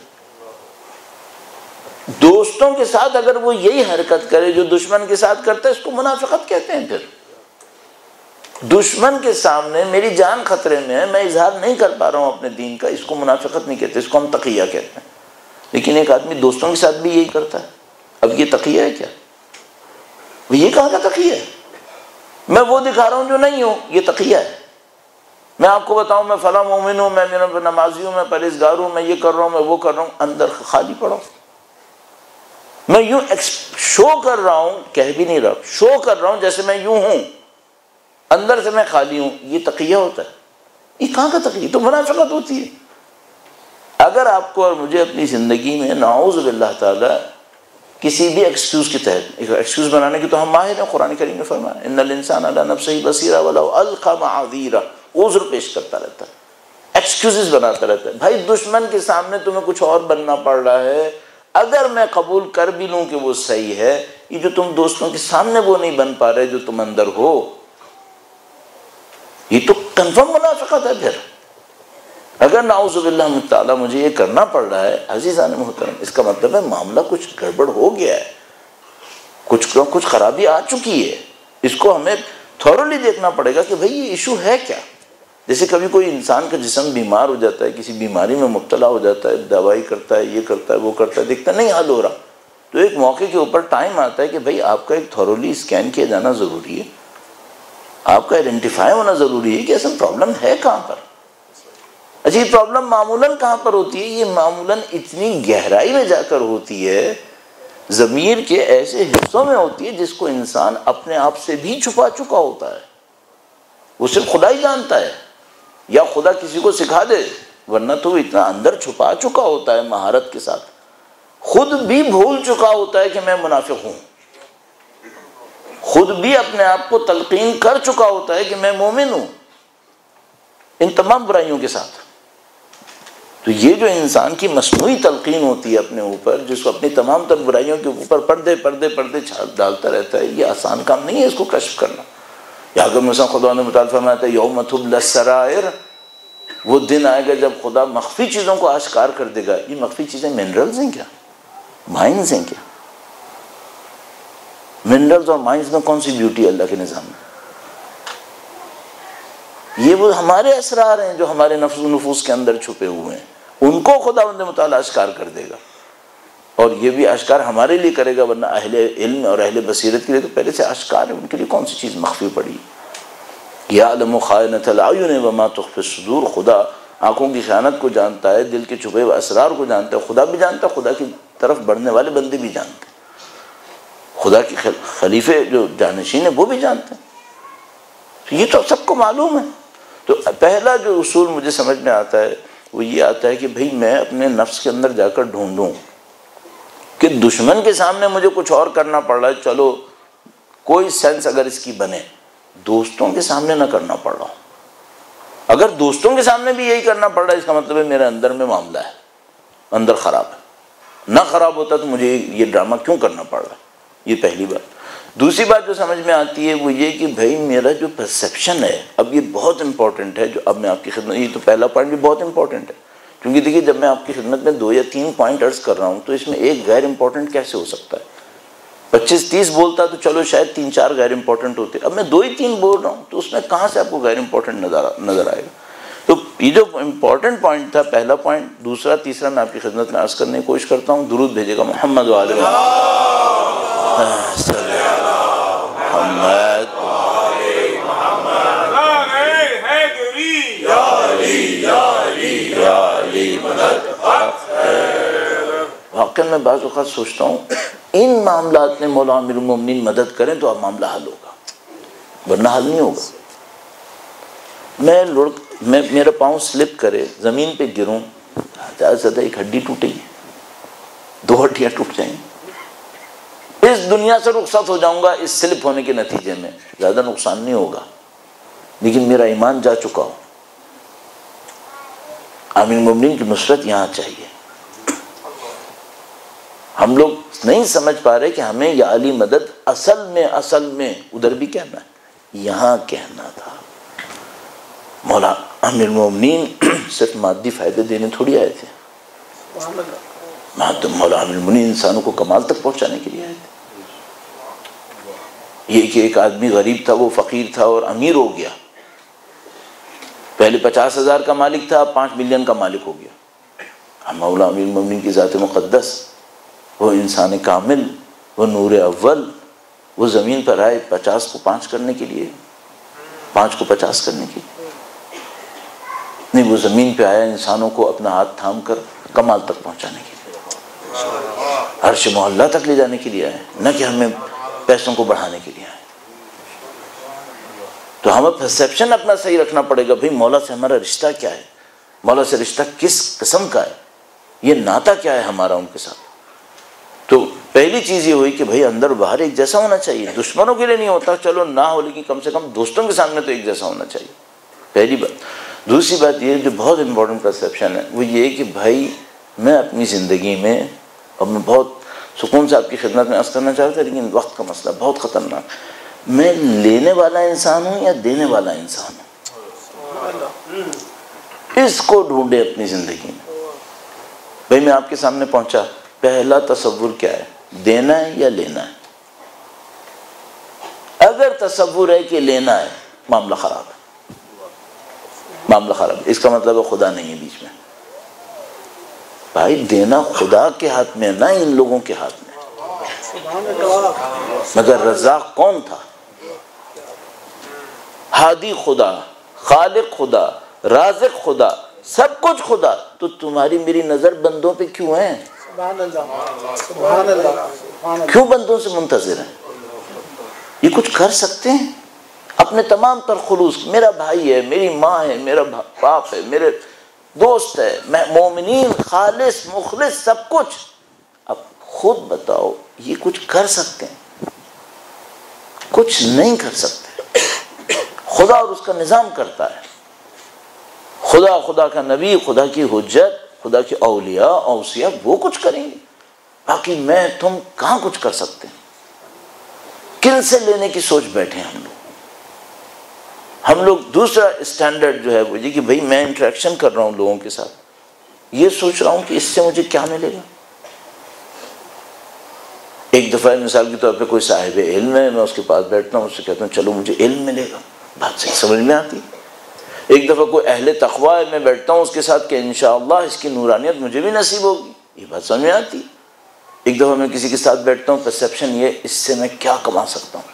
دوستوں کے ساتھ اگر وہ یہی حرکت کرے جو دشمن کے ساتھ کرتا ہے اس کو منافقت کہتے ہیں. پھر دشمن کے سامنے میری جان خطرے میں ہے، میں اظہار نہیں کر پا رہا ہوں اپنے دین کا، اس کو منافقت نہیں کہتے، اس کو ہم تقیہ کہتے ہیں. لیکن ایک آدمی دوستوں کے ساتھ بھی یہی کرتا ہے، اب یہ تقیہ ہے کیا؟ یہ کہاں کا تقیہ ہے؟ میں وہ دکھا رہا ہوں جو نہیں ہوں، یہ تقیہ ہے. میں آپ کو بتاؤں میں فلاں مومن ہوں، میں نمازی ہوں، میں پرہیزگار ہوں، میں یہ کر رہا ہوں، میں وہ کر رہا ہوں، اندر خالی پڑا ہوں. میں یوں شو کر رہا ہوں، کہہ بھی نہیں رہا، شو کر رہا ہوں جیسے میں یوں ہوں، اندر سے میں خالی ہوں. یہ تقیہ ہوتا ہے؟ یہ کہاں کا تقیہ؟ تو منافقت ہوتی ہے. اگر آپ کو اور مجھے اپنی زندگی میں نعوذ باللہ تعالی کسی بھی ایکسکیوز کے تحت، ایکسکیوز بنانے کی تو ہم ماہر ہیں، قرآن کریم نے فرمایا ان الانسان علی نفسہ بصیرہ ولو القی معاذیرہ، عذر پیش کرتا رہتا ہے، ایکسکیوزز بناتا رہتا ہے. بھائی دشمن کے سامنے تمہیں کچھ اور بننا پڑ رہا ہے، اگر میں قبول کر بھی لوں کہ وہ صحیح ہے، یہ جو تم دوستوں کے سامنے وہ نہیں بن پا رہے جو تم اندر ہو، یہ تو کنفرم منافقت ہے. پھر اگر نعوذ باللہ تعالیٰ مجھے یہ کرنا پڑ رہا ہے، عزیزان محترم، اس کا مطلب ہے معاملہ کچھ گڑبڑ ہو گیا ہے، کچھ خرابی آ چکی ہے. اس کو ہمیں تھورولی دیکھنا پڑے گا کہ بھئی یہ ایشو ہے کیا. جیسے کبھی کوئی انسان کا جسم بیمار ہو جاتا ہے، کسی بیماری میں مبتلا ہو جاتا ہے، دوائی کرتا ہے، یہ کرتا ہے، وہ کرتا ہے، دیکھتا نہیں حل ہو رہا، تو ایک موقع کے اوپر ٹائم آتا ہے کہ بھئی آپ کا ایک تھورولی اسکین کیا جانا ضروری ہے، آپ کا آئیڈینٹیفائی ہونا ضروری ہے کہ اصل پرابلم ہے کہاں پر. اچھا، یہ پرابلم معمولاً کہاں پر ہوتی ہے؟ یہ معمولاً اتنی گہرائی میں جا کر ہوتی ہے، ضمیر کے ایسے حصوں میں ہوتی ہے جس کو انسان اپنے آپ سے بھی چھپا چکا ہوتا ہے. وہ صرف خدا ہی جانتا ہے، یا خدا کسی کو سکھا دے، ورنہ تو وہ اتنا اندر چھپا چکا ہوتا ہے مہارت کے ساتھ، خود بھی بھول چکا ہوتا ہے کہ میں منافق ہوں، خود بھی اپنے آپ کو تلقین کر چکا ہوتا ہے کہ میں مومن ہوں ان تمام برائیوں کے ساتھ. تو یہ جو انسان کی مصنوعی تلقین ہوتی ہے اپنے اوپر، جس کو اپنی تمام تر برائیوں کے اوپر پردے ڈالتا رہتا ہے، یہ آسان کام نہیں ہے اس کو کشف کرنا. یا اگر مثلا خدا نے متعال فرمایا تھا یوم تبلی السرائر، وہ دن آئے گا جب خدا مخفی چیزوں کو آشکار کر دے گا. یہ مخفی چیزیں منرلز ہیں کیا؟ مائنز ہیں کیا؟ منرلز اور مائنز میں کون سی بیوٹی ہے اللہ کے نظام میں؟ یہ وہ ہمارے اسرار ہیں جو ہمارے نفس و نفوس کے اندر چھپے ہوئے ہیں، ان کو خداوند متعال اشکار کر دے گا. اور یہ بھی اشکار ہمارے لیے کرے گا، ورنہ اہل علم اور اہل بصیرت کے لیے تو پہلے سے اشکار ہے، ان کے لیے کون سی چیز مخفی پڑی. یعلم خائنۃ الاعین وما تخفی الصدور، خدا آنکھوں کی خیانت کو جانتا ہے، دل کے چھپے ہوئے اسرار کو جانتا ہے. خدا بھی جانتا ہے، خدا کی طرف بڑھنے والے بندے بھی جانتے ہیں، خدا کے خلیفے جو جانشین ہیں وہ بھی جانتے ہیں. تو یہ تو سب کو معلوم ہے. تو پہلا جو اصول مجھے سمجھ میں آتا ہے وہ یہ آتا ہے کہ بھئی میں اپنے نفس کے اندر جا کر ڈھونڈوں کہ دشمن کے سامنے مجھے کچھ اور کرنا پڑ رہا ہے، چلو کوئی سینس اگر اس کی بنے، دوستوں کے سامنے نہ کرنا پڑ رہا. اگر دوستوں کے سامنے بھی یہی کرنا پڑ رہا ہے، اس کا مطلب ہے میرے اندر میں معاملہ ہے، اندر خراب ہے. نہ خراب ہوتا تو مجھے یہ ڈرامہ کیوں کرنا پڑ رہا ہے؟ یہ پہلی بات. دوسری بات جو سمجھ میں آتی ہے وہ یہ کہ بھائی میرا جو پرسیپشن ہے، اب یہ بہت امپورٹنٹ ہے، جو اب میں آپ کی خدمت، یہ تو پہلا پوائنٹ بھی بہت امپورٹنٹ ہے، کیونکہ دیکھیے جب میں آپ کی خدمت میں 2 یا 3 پوائنٹ عرض کر رہا ہوں تو اس میں ایک غیر امپورٹنٹ کیسے ہو سکتا ہے؟ 25-30 بولتا تو چلو شاید 3-4 غیر امپورٹنٹ ہوتے، اب میں 2 ہی 3 بول رہا ہوں تو اس میں کہاں سے آپ کو غیر امپورٹنٹ نظر آئے گا؟ تو یہ جو امپورٹنٹ پوائنٹ تھا، پہلا پوائنٹ، دوسرا تیسرا میں آپ کی خدمت میں عرض کرنے کی کوشش کرتا ہوں. درود بھیجے گا محمد وعلى واقعی میں بعض اوقات سوچتا ہوں ان معاملات میں مولا امیر المومنین مدد کریں تو اب معاملہ حل ہوگا، ورنہ حل نہیں ہوگا. میں میرا پاؤں سلپ کرے، زمین پہ گروں، زیادہ سے زیادہ ایک ہڈی ٹوٹے گی، 2 ہڈیاں ٹوٹ جائیں گی، اس دنیا سے رخصت ہو جاؤں گا اس سلپ ہونے کے نتیجے میں، زیادہ نقصان نہیں ہوگا، لیکن میرا ایمان جا چکا ہو. امیر المومنین کی نصرت یہاں چاہیے. ہم لوگ نہیں سمجھ پا رہے کہ ہمیں یا علی مدد اصل میں ادھر بھی کہنا ہے، یہاں کہنا تھا. مولا امیر المومنین صرف مادی فائدے دینے تھوڑی آئے تھے، مولا امیر المومنین انسانوں کو کمال تک پہنچانے کے لیے آئے تھے. یہ کہ ایک آدمی غریب تھا، وہ فقیر تھا اور امیر ہو گیا، پہلے 50,000 کا مالک تھا، 5 ملین کا مالک ہو گیا. مولا امیر المومنین کی ذات مقدس، وہ انسان کامل، وہ نور اول، وہ زمین پر آئے 50 کو 5 کرنے کے لیے، 5 کو 50 کرنے کے لیے نہیں، وہ زمین پہ آیا انسانوں کو اپنا ہاتھ تھام کر کمال تک پہنچانے کے لیے. عرش معلیٰ تک لے جانے کے لیے آئے، نہ کہ ہمیں پیسوں کو بڑھانے کے لیے آئے۔ تو ہمیں پرسیپشن اپنا صحیح رکھنا پڑے گا، بھئی مولا سے ہمارا رشتہ کیا ہے، مولا سے رشتہ کس قسم کا ہے، یہ ناطہ کیا ہے ہمارا ان کے ساتھ۔ تو پہلی چیز یہ ہوئی کہ بھئی اندر باہر ایک جیسا ہونا چاہیے، دشمنوں کے لیے نہیں ہوتا چلو نہ ہو، لیکن کم سے کم دوستوں کے سامنے تو ایک جیسا ہونا چاہیے، پہلی بات۔ دوسری بات یہ جو بہت امپورٹنٹ پرسیپشن ہے وہ یہ کہ بھائی میں اپنی زندگی میں، اور میں بہت سکون سے آپ کی خدمت میں عرض کرنا چاہتا تھا، لیکن وقت کا مسئلہ بہت خطرناک، میں لینے والا انسان ہوں یا دینے والا انسان ہوں، اس کو ڈھونڈے اپنی زندگی میں۔ بھائی میں آپ کے سامنے پہنچا، پہلا تصور کیا ہے، دینا ہے یا لینا ہے؟ اگر تصور ہے کہ لینا ہے، معاملہ خراب ہے، معاملہ خراب ہے، اس کا مطلب ہے خدا نہیں ہے بیچ میں۔ بھائی دینا خدا کے ہاتھ میں، نہ ان لوگوں کے ہاتھ میں۔ مگر رزاق کون تھا؟ ہادی خدا، خالق خدا، رازق خدا، سب کچھ خدا۔ تو تمہاری میری نظر بندوں پہ کیوں ہے؟ کیوں بندوں سے منتظر ہیں؟ یہ کچھ کر سکتے ہیں اپنے تمام تر خلوص، میرا بھائی ہے، میری ماں ہے، میرا باپ ہے، میرے دوست ہے، میں مومنین، خالص مخلص سب کچھ۔ اب خود بتاؤ یہ کچھ کر سکتے ہیں؟ کچھ نہیں کر سکتے۔ خدا اور اس کا نظام کرتا ہے، خدا کا نبی، خدا کی حجت، خدا کے اولیاء اوصیاء وہ کچھ کریں گے، باقی میں تم کہاں کچھ کر سکتے ہیں؟ کل سے لینے کی سوچ بیٹھے ہم لوگ دوسرا اسٹینڈرڈ جو ہے وہ یہ کہ بھئی میں انٹریکشن کر رہا ہوں لوگوں کے ساتھ، یہ سوچ رہا ہوں کہ اس سے مجھے کیا ملے گا۔ ایک دفعہ مثال کے طور پہ کوئی صاحب علم ہے، میں اس کے پاس بیٹھتا ہوں، اس سے کہتا ہوں چلو مجھے علم ملے گا، بات صحیح سمجھ میں آتی۔ ایک دفعہ کوئی اہل تقویٰ ہے، میں بیٹھتا ہوں اس کے ساتھ کہ انشاءاللہ اس کی نورانیت مجھے بھی نصیب ہوگی، یہ بات سمجھ میں آتی۔ ایک دفعہ میں کسی کے ساتھ بیٹھتا ہوں، پرسیپشن یہ اس سے میں کیا کما سکتا ہوں،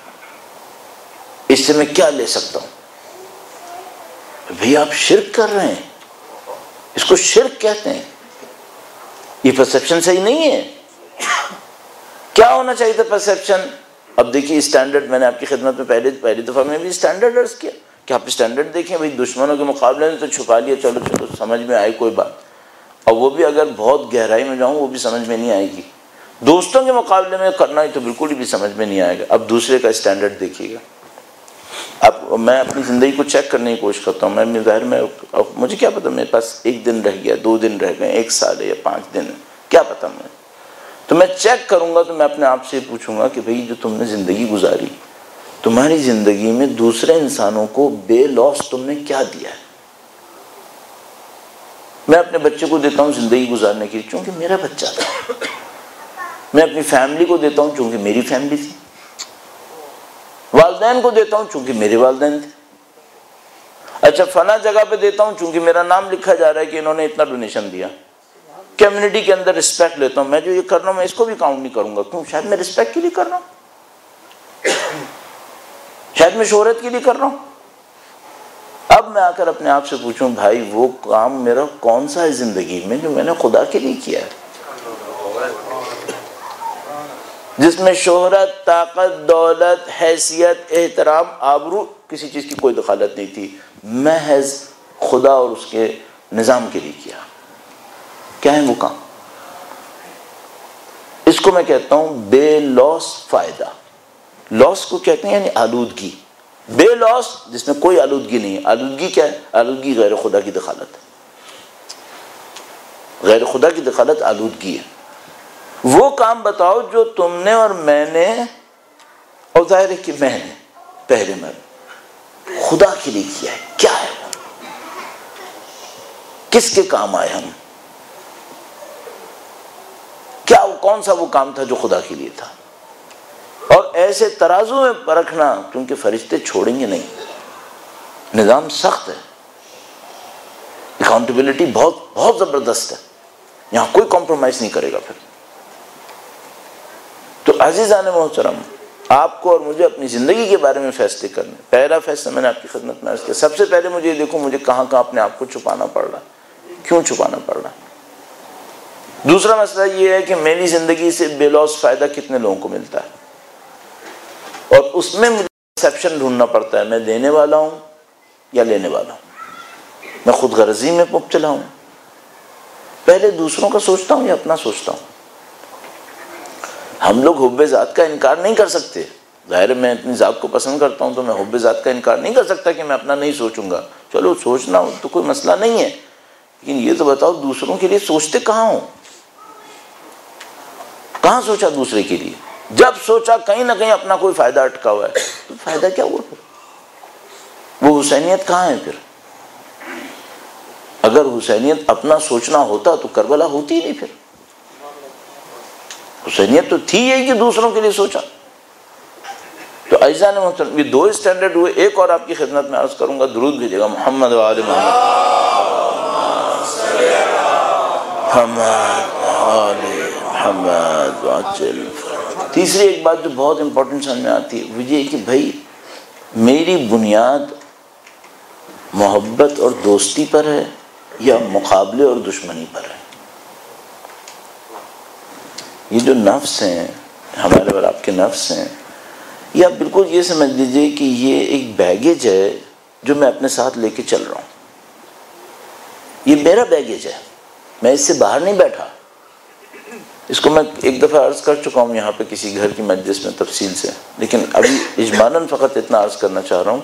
اس سے میں کیا لے سکتا ہوں۔ بھئی آپ شرک کر رہے ہیں، اس کو شرک کہتے ہیں، یہ پرسیپشن صحیح نہیں ہے۔ کیا ہونا چاہیے تھا پرسیپشن؟ اب دیکھیے اسٹینڈرڈ میں نے آپ کی خدمت میں پہلی دفعہ میں بھی اسٹینڈرڈ عرض کیا کہ آپ اسٹینڈرڈ دیکھیں، بھئی دشمنوں کے مقابلے میں تو چھپا لیا، چلو سمجھ میں آئی کوئی بات، اور وہ بھی اگر بہت گہرائی میں جاؤں وہ بھی سمجھ میں نہیں آئے گی۔ دوستوں کے مقابلے میں کرنا ہی تو بالکل ہی بھی سمجھ میں نہیں آئے گا۔ اب دوسرے کا اسٹینڈرڈ دیکھیے گا۔ اب میں اپنی زندگی کو چیک کرنے کی کوشش کرتا ہوں، میں ظاہر میں مجھے کیا پتہ میرے پاس 1 دن رہ گیا، 2 دن رہ گئے، 1 سال ہے یا 5 دن ہے، کیا پتہ مجھے۔ تو میں چیک کروں گا تو میں اپنے آپ سے پوچھوں گا کہ بھئی جو تم نے زندگی گزاری، تمہاری زندگی میں دوسرے انسانوں کو بے لوس تم نے کیا دیا ہے؟ میں اپنے بچے کو دیتا ہوں زندگی گزارنے کے لیے چونکہ میرا بچہ تھا، میں اپنی فیملی کو دیتا ہوں چونکہ میری فیملی تھی، والدین کو دیتا ہوں چونکہ میرے والدین تھے، اچھا فلاں جگہ پہ دیتا ہوں چونکہ میرا نام لکھا جا رہا ہے کہ انہوں نے اتنا ڈونیشن دیا، کمیونٹی کے اندر رسپیکٹ لیتا ہوں۔ میں جو یہ کر رہا ہوں میں اس کو بھی کاؤنٹ نہیں کروں گا، کیوں؟ شاید میں رسپیکٹ کے لیے کر رہا ہوں، شاید میں شہرت کے لیے کر رہا ہوں۔ اب میں آ کر اپنے آپ سے پوچھوں بھائی وہ کام میرا کون سا ہے زندگی میں جو میں نے خدا کے لیے کیا ہے، جس میں شہرت، طاقت، دولت، حیثیت، احترام، آبرو کسی چیز کی کوئی دخالت نہیں تھی، محض خدا اور اس کے نظام کے لیے کیا۔ کیا ہے وہ کام؟ اس کو میں کہتا ہوں بے لوس فائدہ۔ لوس کو کہتے ہیں یعنی آلودگی، بے لوس جس میں کوئی آلودگی نہیں ہے۔ آلودگی کیا ہے؟ آلودگی غیر خدا کی دخالت ہے، غیر خدا کی دخالت آلودگی ہے۔ وہ کام بتاؤ جو تم نے اور میں نے، اور ظاہر ہے کہ میں نے پہلے میں خدا کے لیے کیا ہے، کیا ہے وہ؟ کس کے کام آئے ہم؟ کیا وہ کون سا وہ کام تھا جو خدا کے لیے تھا؟ اور ایسے ترازو میں پرکھنا، کیونکہ فرشتے چھوڑیں گے نہیں، نظام سخت ہے، اکاؤنٹیبلٹی بہت بہت زبردست ہے، یہاں کوئی کمپرومائز نہیں کرے گا پھر۔ تو عزیزان محترم، آپ کو اور مجھے اپنی زندگی کے بارے میں فیصلے کرنے، پہلا فیصلہ میں نے آپ کی خدمت میں عرض کیا، سب سے پہلے مجھے یہ دیکھو مجھے کہاں کہاں اپنے آپ کو چھپانا پڑ رہا ہے، کیوں چھپانا پڑ رہا ہے۔ دوسرا مسئلہ یہ ہے کہ میری زندگی سے بے لوث فائدہ کتنے لوگوں کو ملتا ہے، اور اس میں مجھے پرسیپشن ڈھونڈنا پڑتا ہے، میں دینے والا ہوں یا لینے والا ہوں، میں خود غرضی میں مبتلا ہوں، پہلے دوسروں کا سوچتا ہوں یا اپنا سوچتا ہوں۔ ہم لوگ حب ذات کا انکار نہیں کر سکتے، ظاہر ہے میں اپنی ذات کو پسند کرتا ہوں تو میں حب ذات کا انکار نہیں کر سکتا کہ میں اپنا نہیں سوچوں گا، چلو سوچنا تو کوئی مسئلہ نہیں ہے، لیکن یہ تو بتاؤ دوسروں کے لیے سوچتے کہاں ہوں؟ کہاں سوچا دوسرے کے لیے؟ جب سوچا کہیں نہ کہیں اپنا کوئی فائدہ اٹکا ہوا ہے، تو فائدہ کیا ہوا پھر؟ وہ حسینیت کہاں ہے پھر؟ اگر حسینیت اپنا سوچنا ہوتا تو کربلا ہوتی ہی نہیں، پھر حسینیت تو تھی یہی کہ دوسروں کے لیے سوچا۔ تو عزیزان محترم، یہ دو اسٹینڈرڈ ہوئے۔ ایک اور آپ کی خدمت میں عرض کروں گا، درود بھیجیے گا محمد و آل محمد، محمد وعجل۔ تیسری ایک بات جو بہت امپورٹنٹ سمجھ میں آتی ہے وہ یہ کہ بھائی میری بنیاد محبت اور دوستی پر ہے یا مقابلے اور دشمنی پر ہے؟ یہ جو نفس ہیں ہمارے اور آپ کے نفس ہیں، یا بالکل یہ سمجھ لیجئے کہ یہ ایک بیگیج ہے جو میں اپنے ساتھ لے کے چل رہا ہوں، یہ میرا بیگیج ہے، میں اس سے باہر نہیں بیٹھا۔ اس کو میں ایک دفعہ عرض کر چکا ہوں یہاں پہ کسی گھر کی مجلس میں تفصیل سے، لیکن ابھی اجمالاً فقط اتنا عرض کرنا چاہ رہا ہوں،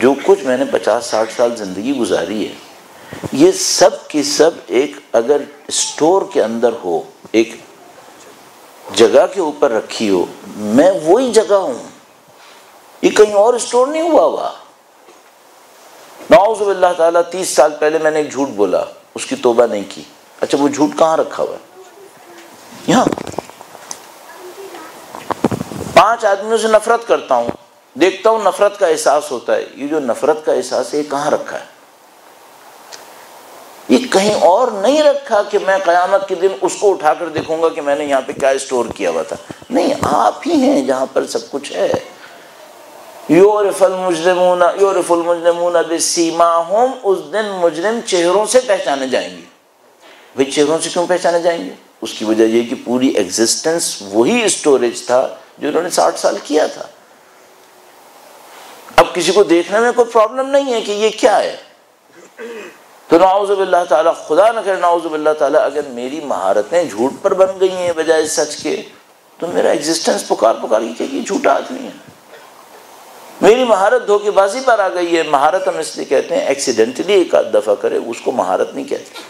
جو کچھ میں نے 50-60 سال زندگی گزاری ہے، یہ سب کی سب ایک اگر اسٹور کے اندر ہو، ایک جگہ کے اوپر رکھی ہو، میں وہی جگہ ہوں، یہ کہیں اور اسٹور نہیں ہوا ہوا۔ نعوذ باللہ تعالیٰ 30 سال پہلے میں نے ایک جھوٹ بولا، اس کی توبہ نہیں کی، اچھا وہ جھوٹ کہاں رکھا ہوا ہے؟ یہاں۔ 5 آدمیوں سے نفرت کرتا ہوں، دیکھتا ہوں نفرت کا احساس ہوتا ہے، یہ جو نفرت کا احساس ہے یہ کہاں رکھا ہے؟ یہ کہیں اور نہیں رکھا کہ میں قیامت کے دن اس کو اٹھا کر دیکھوں گا کہ میں نے یہاں پہ کیا اسٹور کیا ہوا تھا، نہیں، آپ ہی ہیں جہاں پر سب کچھ ہے۔ یعرف المجرمون بسیماہم، اس دن مجرم چہروں سے پہچانے جائیں گے۔ بھئی چہروں سے کیوں پہچانے جائیں گے؟ اس کی وجہ یہ کہ پوری ایگزسٹنس وہی اسٹوریج تھا جو انہوں نے 60 سال کیا تھا۔ اب کسی کو دیکھنے میں کوئی پرابلم نہیں ہے کہ یہ کیا ہے، تو نعوذ باللہ تعالیٰ، خدا نہ کرے نعوذ باللہ تعالیٰ، اگر میری مہارتیں جھوٹ پر بن گئی ہیں بجائے سچ کے، تو میرا ایگزسٹنس پکار کہ یہ جھوٹا آدمی ہے۔ میری مہارت دھوکے بازی پر آ گئی ہے۔ مہارت ہم اس لیے کہتے ہیں ایکسیڈنٹلی ایک آدھ دفعہ کرے اس کو مہارت نہیں کہتے،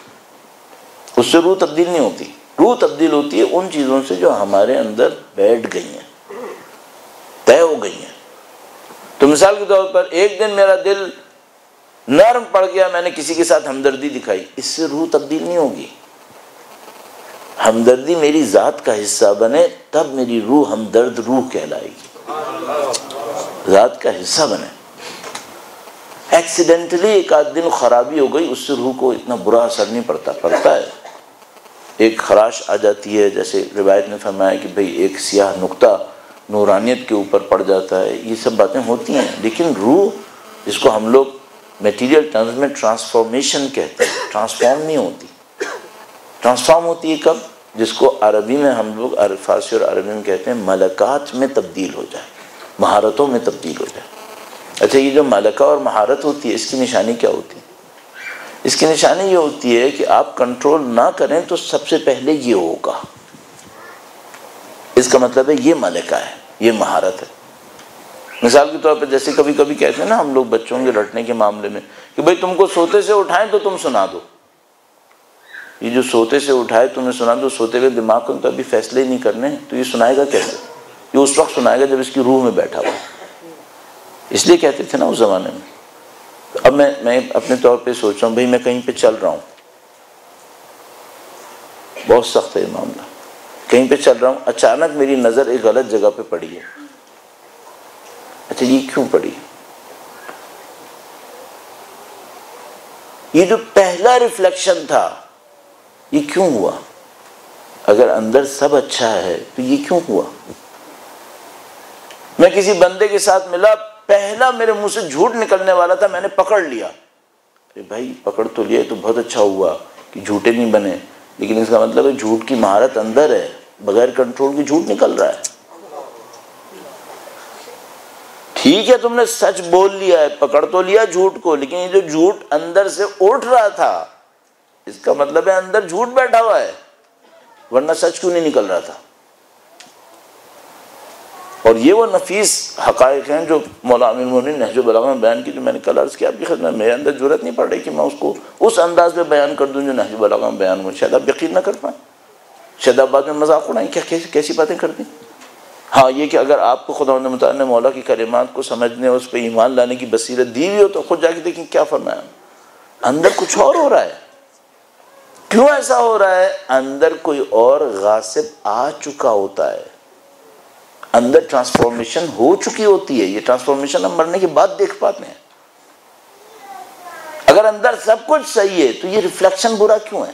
اس سے روح تبدیل نہیں ہوتی۔ روح تبدیل ہوتی ہے ان چیزوں سے جو ہمارے اندر بیٹھ گئی ہیں، طے ہو گئی ہیں۔ تو مثال کے طور پر ایک دن میرا دل نرم پڑ گیا، میں نے کسی کے ساتھ ہمدردی دکھائی، اس سے روح تبدیل نہیں ہوگی۔ ہمدردی میری ذات کا حصہ بنے تب میری روح ہمدرد روح کہلائے گی، ذات کا حصہ بنے۔ ایکسیڈنٹلی ایک آدھ دن خرابی ہو گئی، اس سے روح کو اتنا برا اثر نہیں پڑتا ہے، ایک خراش آ جاتی ہے، جیسے روایت نے فرمایا کہ بھئی ایک سیاہ نقطہ نورانیت کے اوپر پڑ جاتا ہے، یہ سب باتیں ہوتی ہیں، لیکن روح جس کو ہم لوگ میٹیریل ٹرمز میں ٹرانسفارمیشن کہتے ہیں، ٹرانسفارم نہیں ہوتی۔ ٹرانسفارم ہوتی ہے کب؟ جس کو عربی میں ہم لوگ فارسی اور عربی میں کہتے ہیں ملکات میں تبدیل ہو جائے، مہارتوں میں تبدیل ہو جائے۔ اچھا، یہ جو ملکہ اور مہارت ہوتی ہے اس کی نشانی کیا ہوتی ہے؟ اس کی نشانی یہ ہوتی ہے کہ آپ کنٹرول نہ کریں تو سب سے پہلے یہ ہوگا، اس کا مطلب ہے یہ ملکہ ہے، یہ مہارت ہے۔ مثال کے طور پر جیسے کبھی کبھی کہتے ہیں نا ہم لوگ بچوں کے رٹنے کے معاملے میں کہ بھئی تم کو سوتے سے اٹھائیں تو تم سنا دو، یہ جو سوتے سے اٹھائے تمہیں سنا دو، سوتے ہوئے دماغ کو تو ابھی فیصلے ہی نہیں کرنے، تو یہ سنائے گا کیسے؟ یہ اس وقت سنائے گا جب اس کی روح میں بیٹھا ہوا، اس لیے کہتے تھے نا اس زمانے میں۔ اب میں اپنے طور پہ سوچ رہا ہوں بھئی میں کہیں پہ چل رہا ہوں، بہت سخت ہے یہ معاملہ، کہیں پہ چل رہا ہوں، اچانک میری نظر ایک غلط جگہ پہ پڑی ہے۔ اچھا یہ کیوں پڑی؟ یہ جو پہلا ریفلیکشن تھا یہ کیوں ہوا؟ اگر اندر سب اچھا ہے تو یہ کیوں ہوا؟ میں کسی بندے کے ساتھ ملا، پہلا میرے منہ سے جھوٹ نکلنے والا تھا، میں نے پکڑ لیا، ارے بھائی پکڑ تو لیا تو بہت اچھا ہوا کہ جھوٹے نہیں بنے، لیکن اس کا مطلب ہے جھوٹ کی مہارت اندر ہے، بغیر کنٹرول کے جھوٹ نکل رہا ہے۔ ٹھیک ہے تم نے سچ بول لیا ہے، پکڑ تو لیا جھوٹ کو، لیکن یہ جو جھوٹ اندر سے اٹھ رہا تھا اس کا مطلب ہے اندر جھوٹ بیٹھا ہوا ہے، ورنہ سچ کیوں نہیں نکل رہا تھا؟ اور یہ وہ نفیس حقائق ہیں جو مولانا امین المومنین نہج البلاغہ میں بیان کی، جو میں نے کل عرض کیا آپ کی خدمت میں۔ میرے اندر جرأت نہیں پڑ رہی کہ میں اس کو اس انداز میں بیان کر دوں جو نہج البلاغہ میں بیان ہوا، شاید آپ یقین نہ کر پائیں، شاید آپ بعد میں مذاق اڑائیں، کیا کیسی باتیں کر دیں۔ ہاں یہ کہ اگر آپ کو خداوند متعال نے مولا کی کلمات کو سمجھنے اور اس پہ ایمان لانے کی بصیرت دی ہوئی ہو تو خود جا کے دیکھیں کیا فرمایا، اندر کچھ اور ہو رہا ہے۔ کیوں ایسا ہو رہا ہے؟ اندر کوئی اور غاصب آ چکا ہوتا ہے، اندر ٹرانسفارمیشن ہو چکی ہوتی ہے۔ یہ ٹرانسفارمیشن ہم مرنے کے بعد دیکھ پاتے ہیں۔ اگر اندر سب کچھ صحیح ہے تو یہ ریفلیکشن برا کیوں ہے؟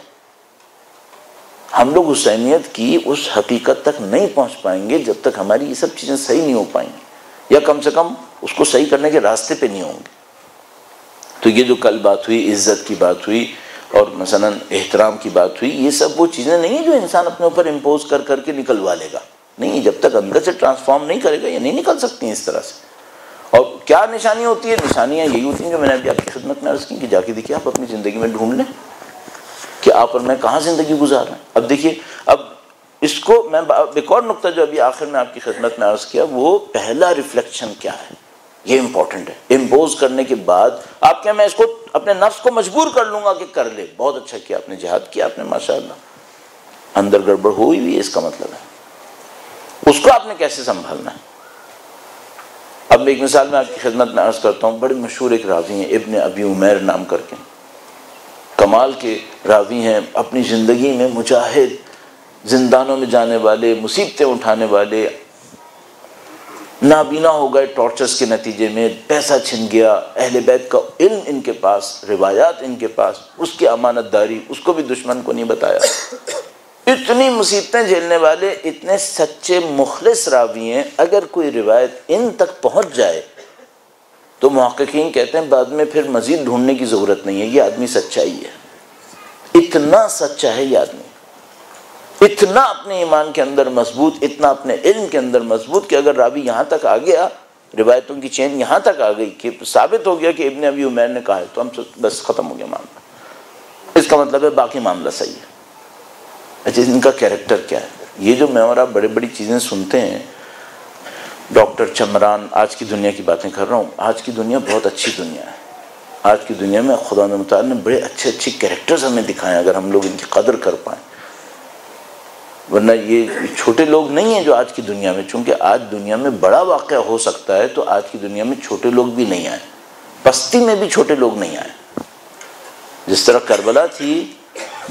ہم لوگ حسینیت کی اس حقیقت تک نہیں پہنچ پائیں گے جب تک ہماری یہ سب چیزیں صحیح نہیں ہو پائیں گی، یا کم سے کم اس کو صحیح کرنے کے راستے پہ نہیں ہوں گے۔ تو یہ جو کل بات ہوئی، عزت کی بات ہوئی اور مثلا احترام کی بات ہوئی، یہ سب وہ چیزیں نہیں ہیں جو انسان اپنے اوپر امپوز کر کر کے نکلوا لے گا، نہیں، جب تک اندر سے ٹرانسفارم نہیں کرے گا یہ نہیں نکل سکتی ہیں اس طرح سے۔ اور کیا نشانی ہوتی ہے؟ نشانیاں یہی ہوتی ہیں جو میں نے ابھی آپ کی خدمت میں عرض کی کہ جا کے دیکھیے آپ اپنی زندگی میں ڈھونڈ لیں کہ آپ اور میں کہاں زندگی گزار رہے ہیں۔ اب دیکھیے، اب اس کو میں ایک اور نقطہ جو ابھی آخر میں آپ کی خدمت میں عرض کیا، وہ پہلا ریفلیکشن کیا ہے، یہ امپورٹنٹ ہے۔ امپوز کرنے کے بعد آپ کیا میں اس کو اپنے نفس کو مجبور کر لوں گا کہ کر لے، بہت اچھا کیا آپ نے، جہاد کیا آپ نے ماشاءاللہ، اندر گڑبڑ ہوئی ہوئی ہے اس کا مطلب ہے، اس کو آپ نے کیسے سنبھالنا ہے۔ اب ایک مثال میں آپ کی خدمت میں عرض کرتا ہوں، بڑے مشہور ایک راوی ہیں ابن ابی عمیر نام کر کے، کمال کے راوی ہیں، اپنی زندگی میں مجاہد، زندانوں میں جانے والے، مصیبتیں اٹھانے والے، نابینا ہو گئے ٹارچرز کے نتیجے میں، پیسہ چھن گیا، اہل بیت کا علم ان کے پاس، روایات ان کے پاس، اس کی امانت داری اس کو بھی دشمن کو نہیں بتایا، اتنی مصیبتیں جھیلنے والے اتنے سچے مخلص راوی ہیں۔ اگر کوئی روایت ان تک پہنچ جائے تو محققین کہتے ہیں بعد میں پھر مزید ڈھونڈنے کی ضرورت نہیں ہے، یہ آدمی سچا ہی ہے، اتنا سچا ہے یہ آدمی، اتنا اپنے ایمان کے اندر مضبوط، اتنا اپنے علم کے اندر مضبوط کہ اگر راوی یہاں تک آ گیا، روایتوں کی چین یہاں تک آ گئی کہ ثابت ہو گیا کہ ابن ابی عمیر نے کہا ہے تو ہم بس ختم ہو گیا معاملہ، اس کا مطلب ہے باقی معاملہ صحیح ہے۔ اچھا ان کا کیریکٹر کیا ہے؟ یہ جو میں اور آپ بڑے بڑی چیزیں سنتے ہیں، ڈاکٹر چمران، آج کی دنیا کی باتیں کر رہا ہوں، آج کی دنیا بہت اچھی دنیا ہے، آج کی دنیا میں خدا متعال نے بڑے اچھے اچھے کیریکٹرز ہمیں دکھائے اگر ہم لوگ ان کی قدر کر پائیں، ورنہ یہ چھوٹے لوگ نہیں ہیں جو آج کی دنیا میں، چونکہ آج دنیا میں بڑا واقعہ ہو سکتا ہے تو آج کی دنیا میں چھوٹے لوگ بھی نہیں آئے، پستی میں بھی چھوٹے لوگ نہیں آئے۔ جس طرح کربلا تھی،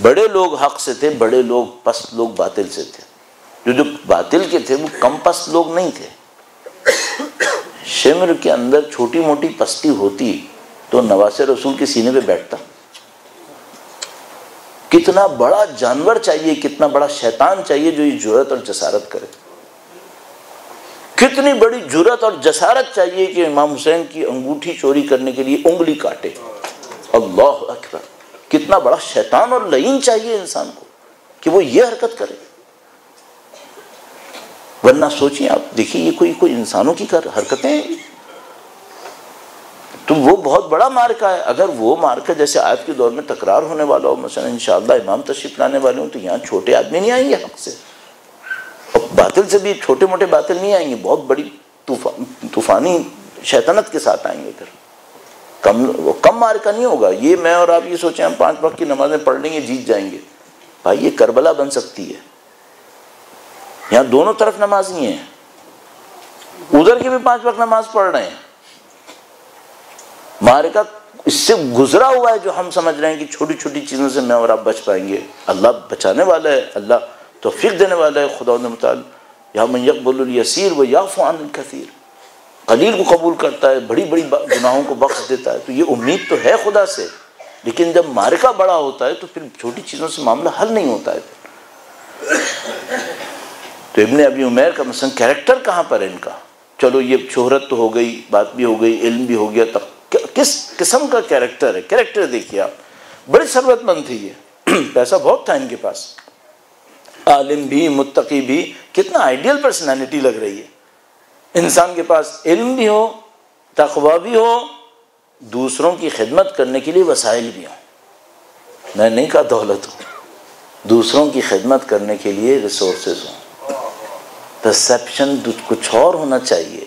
بڑے لوگ حق سے تھے، بڑے لوگ پست لوگ باطل سے تھے، جو باطل کے تھے وہ کم پست لوگ نہیں تھے۔ شمر کے اندر چھوٹی موٹی پستی ہوتی تو نواز رسول کے سینے پہ بیٹھتا، کتنا بڑا جانور چاہیے، کتنا بڑا شیطان چاہیے جو یہ جرأت اور جسارت کرے، کتنی بڑی جرأت اور جسارت چاہیے کہ امام حسین کی انگوٹھی چوری کرنے کے لیے انگلی کاٹے، اللہ اکبر، کتنا بڑا شیطان اور لعین چاہیے انسان کو کہ وہ یہ حرکت کرے۔ ورنہ سوچیں آپ، دیکھیے یہ کوئی انسانوں کی حرکتیں ہیں، تو وہ بہت بڑا مارکا ہے۔ اگر وہ مارکا جیسے آج کے دور میں تکرار ہونے والا ہو، مثلا انشاءاللہ امام تشریف لانے والے ہوں، تو یہاں چھوٹے آدمی نہیں آئیں گے حق سے، اور باطل سے بھی چھوٹے موٹے باطل نہیں آئیں گے، بہت بڑی طوفانی شیطنت کے ساتھ آئیں گے، پھر کم مارکا نہیں ہوگا۔ یہ میں اور آپ یہ سوچیں ہم 5 وقت کی نمازیں پڑھ لیں گے جیت جائیں گے، بھائی یہ کربلا بن سکتی ہے، یہاں دونوں طرف نمازی ہیں، ادھر کے بھی 5 وقت نماز پڑھ رہے ہیں، مارکا اس سے گزرا ہوا ہے جو ہم سمجھ رہے ہیں کہ چھوٹی چھوٹی چیزوں سے میں اور آپ بچ پائیں گے۔ اللہ بچانے والا ہے، اللہ توفیق دینے والا ہے، خدا متعال یا من یقبل الیسیر و یعفو عن الکثیر، قلیل کو قبول کرتا ہے، بڑی بڑی گناہوں کو بخش دیتا ہے، تو یہ امید تو ہے خدا سے، لیکن جب مارکا بڑا ہوتا ہے تو پھر چھوٹی چیزوں سے معاملہ حل نہیں ہوتا ہے۔ تو ابن ابی عمیر کا مثلا کیریکٹر کہاں پر ہے ان کا؟ چلو یہ شہرت تو ہو گئی، بات بھی ہو گئی، علم بھی ہو گیا، تب کس قسم کا کیریکٹر ہے؟ کیریکٹر دیکھیے آپ، بڑی ثروت مند تھی یہ، پیسہ بہت تھا ان کے پاس، عالم بھی متقی بھی، کتنا آئیڈیل پرسنالٹی لگ رہی ہے۔ انسان کے پاس علم بھی ہو، تقوی بھی ہو، دوسروں کی خدمت کرنے کے لیے وسائل بھی ہوں، میں نہیں کہا دولت ہو، دوسروں کی خدمت کرنے کے لیے ریسورسز ہوں۔ پرسیپشن کچھ اور ہونا چاہیے،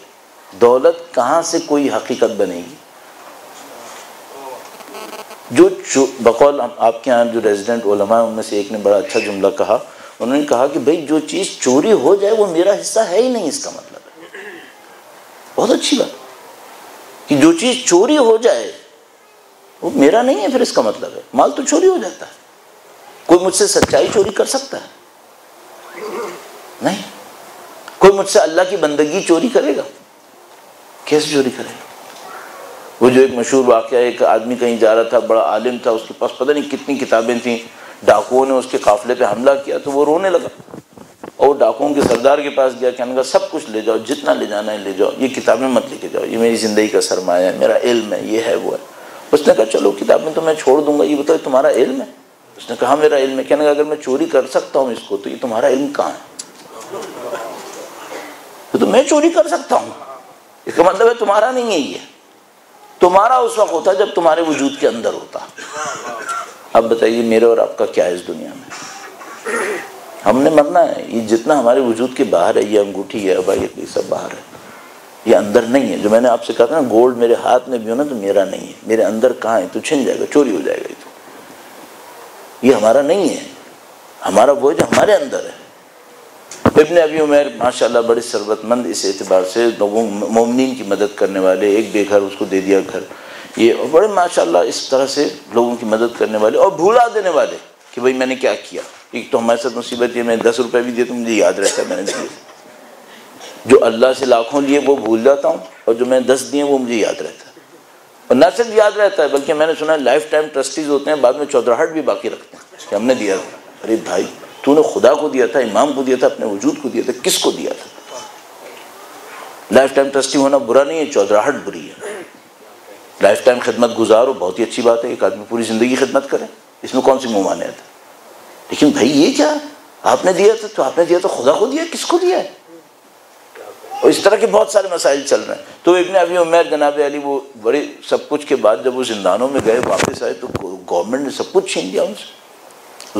دولت کہاں سے کوئی حقیقت بنے گی؟ جو بقول آپ کے یہاں جو ریزیڈنٹ علماء ان میں سے ایک نے بڑا اچھا جملہ کہا، انہوں نے کہا کہ بھئی جو چیز چوری ہو جائے وہ میرا حصہ ہے ہی نہیں، اس کا مطلب ہے، بہت اچھی بات کہ جو چیز چوری ہو جائے وہ میرا نہیں ہے، پھر اس کا مطلب ہے مال تو چوری ہو جاتا ہے۔ کوئی مجھ سے سچائی چوری کر سکتا ہے؟ نہیں۔ کوئی مجھ سے اللہ کی بندگی چوری کرے گا؟ کیسے چوری کرے گا؟ وہ جو ایک مشہور واقعہ، ایک آدمی کہیں جا رہا تھا، بڑا عالم تھا، اس کے پاس پتہ نہیں کتنی کتابیں تھیں، ڈاکوؤں نے اس کے قافلے پہ حملہ کیا تو وہ رونے لگا، اور ڈاکوؤں کے سردار کے پاس گیا، کہنے لگا سب کچھ لے جاؤ، جتنا لے جانا ہے لے جاؤ، یہ کتابیں مت لے کے جاؤ، یہ میری زندگی کا سرمایہ ہے، میرا علم ہے، یہ ہے وہ ہے۔ اس نے کہا چلو کتابیں تو میں چھوڑ دوں گا، یہ بتاؤ تمہارا علم ہے؟ اس نے کہا میرا علم ہے۔ کہنے لگا اگر میں چوری کر سکتا ہوں اس کو تو یہ تمہارا علم کہاں ہے؟ تو میں چوری کر سکتا ہوں، اس کا مطلب ہے تمہارا نہیں ہے، یہ تمہارا اس وقت ہوتا جب تمہارے وجود کے اندر ہوتا۔ اب بتائیے میرے اور آپ کا کیا ہے اس دنیا میں؟ ہم نے مرنا ہے، یہ جتنا ہمارے وجود کے باہر ہے، یہ انگوٹھی ہے، بھائی یہ سب باہر ہے، یہ اندر نہیں ہے۔ جو میں نے آپ سے کہا تھا نا گولڈ میرے ہاتھ میں بھی ہو نا تو میرا نہیں ہے، میرے اندر کہاں ہے؟ تو چھن جائے گا، چوری ہو جائے گا، یہ ہمارا نہیں ہے، ہمارا وہ جو ہمارے اندر ہے۔ ابن ابی عمیر ماشاءاللہ بڑے ثروت مند، اس اعتبار سے لوگوں مومنین کی مدد کرنے والے، ایک بے گھر اس کو دے دیا گھر، یہ بڑے ماشاءاللہ اس طرح سے لوگوں کی مدد کرنے والے اور بھولا دینے والے کہ بھئی میں نے کیا کیا۔ ایک تو ہمارے ساتھ مصیبت یہ میں 10 روپے بھی دیے تو مجھے یاد رہتا ہے میں نے دیے، جو اللہ سے لاکھوں لیے وہ بھول جاتا ہوں، اور جو میں 10 دیے وہ مجھے یاد رہتا ہے، اور نہ صرف یاد رہتا ہے بلکہ میں نے سنا ہے لائف ٹائم ٹرسٹیز ہوتے ہیں، بعد میں چودراہٹ بھی باقی رکھتے ہیں کہ ہم نے دیا تھا۔ ارے بھائی تو نے خدا کو دیا تھا، امام کو دیا تھا، اپنے وجود کو دیا تھا، کس کو دیا تھا؟ لائف ٹائم ٹرسٹی ہونا برا نہیں ہے، چودراہٹ بری ہے۔ لائف ٹائم خدمت گزار ہو بہت ہی اچھی بات ہے، ایک آدمی پوری زندگی خدمت کرے، اس میں کون سی ممانعت ہے؟ لیکن بھائی یہ کیا، آپ نے دیا تھا تو آپ نے دیا تو خدا کو دیا، کس کو دیا ہے؟ اور اس طرح کے بہت سارے مسائل چل رہے ہیں۔ تو ابن ابی عمیر جناب علی وہ بڑے سب کچھ کے بعد جب وہ زندانوں میں گئے واپس آئے تو گورنمنٹ نے سب کچھ چھین لیا ان سے،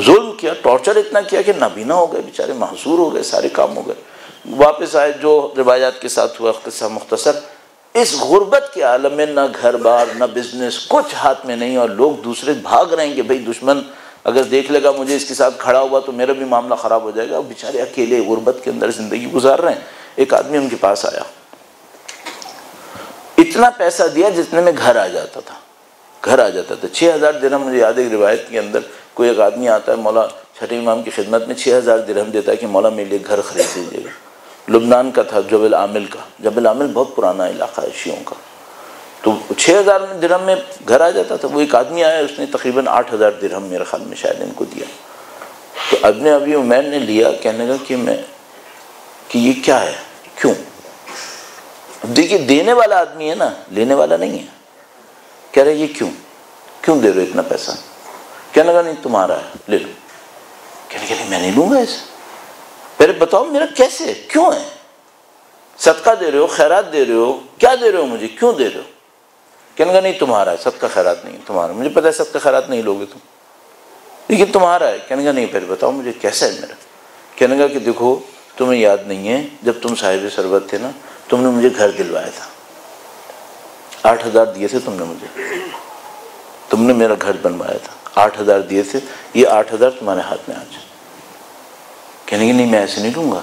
ظلم کیا، ٹارچر اتنا کیا کہ نابینا ہو گئے بیچارے، محصور ہو گئے، سارے کام ہو گئے۔ واپس آئے، جو روایات کے ساتھ ہوا قصہ مختصر، اس غربت کے عالم میں نہ گھر بار نہ بزنس کچھ ہاتھ میں نہیں، اور لوگ دوسرے بھاگ رہے ہیں کہ بھئی دشمن اگر دیکھ لے گا مجھے اس کے ساتھ کھڑا ہوا تو میرا بھی معاملہ خراب ہو جائے گا، اور بیچارے اکیلے غربت کے اندر زندگی گزار رہے ہیں۔ ایک آدمی ان کے پاس آیا، اتنا پیسہ دیا جتنے میں گھر آ جاتا تھا، گھر آ جاتا تھا، 6000 درہم۔ مجھے یاد ہے ایک روایت کے اندر کوئی ایک آدمی آتا ہے مولا چھٹے امام کی خدمت میں، 6000 درہم دیتا ہے کہ مولا میرے لیے گھر خرید دیجیے گا۔ لبنان کا تھا، جبل عامل کا، جبل عامل بہت پرانا علاقہ ہے شیعوں کا، تو 6000 درہم میں گھر آ جاتا تھا۔ وہ ایک آدمی آیا، اس نے تقریباً 8000 درہم میرے خیال میں شاید ان کو دیا، تو ابن ابی عمیر نے لیا، کہنے لگا کہ یہ کیا ہے، کیوں؟ اب دیکھیے دینے والا آدمی ہے نا، لینے والا نہیں ہے، کہہ رہے یہ کیوں دے رہے اتنا پیسہ؟ کہنے لگا نہیں تمہارا ہے، لے لو۔ کہنے لگا نہیں میں نہیں لوں گا اسے، پہلے بتاؤ میرا کیسے، کیوں ہے؟ صدقہ دے رہے ہو، خیرات دے رہے ہو، کیا دے رہے ہو مجھے، کیوں دے رہے ہو؟ کہنے لگا نہیں تمہارا ہے، صدقہ خیرات نہیں تمہارا، مجھے پتہ ہے صدقہ خیرات نہیں لوگے تم، لیکن تمہارا ہے۔ کہنے لگا نہیں پہلے بتاؤ مجھے کیسا ہے میرا۔ کہنے لگا کہ دیکھو تمہیں یاد نہیں ہے جب تم صاحب ثروت تھے نا، تم نے مجھے گھر دلوایا تھا، 8000 دیے تھے تم نے مجھے، تم نے میرا گھر بنوایا تھا، 8000 دیے تھے، یہ 8000 تمہارے ہاتھ میں آ جائے۔ کہنے لگے نہیں میں ایسے نہیں لوں گا،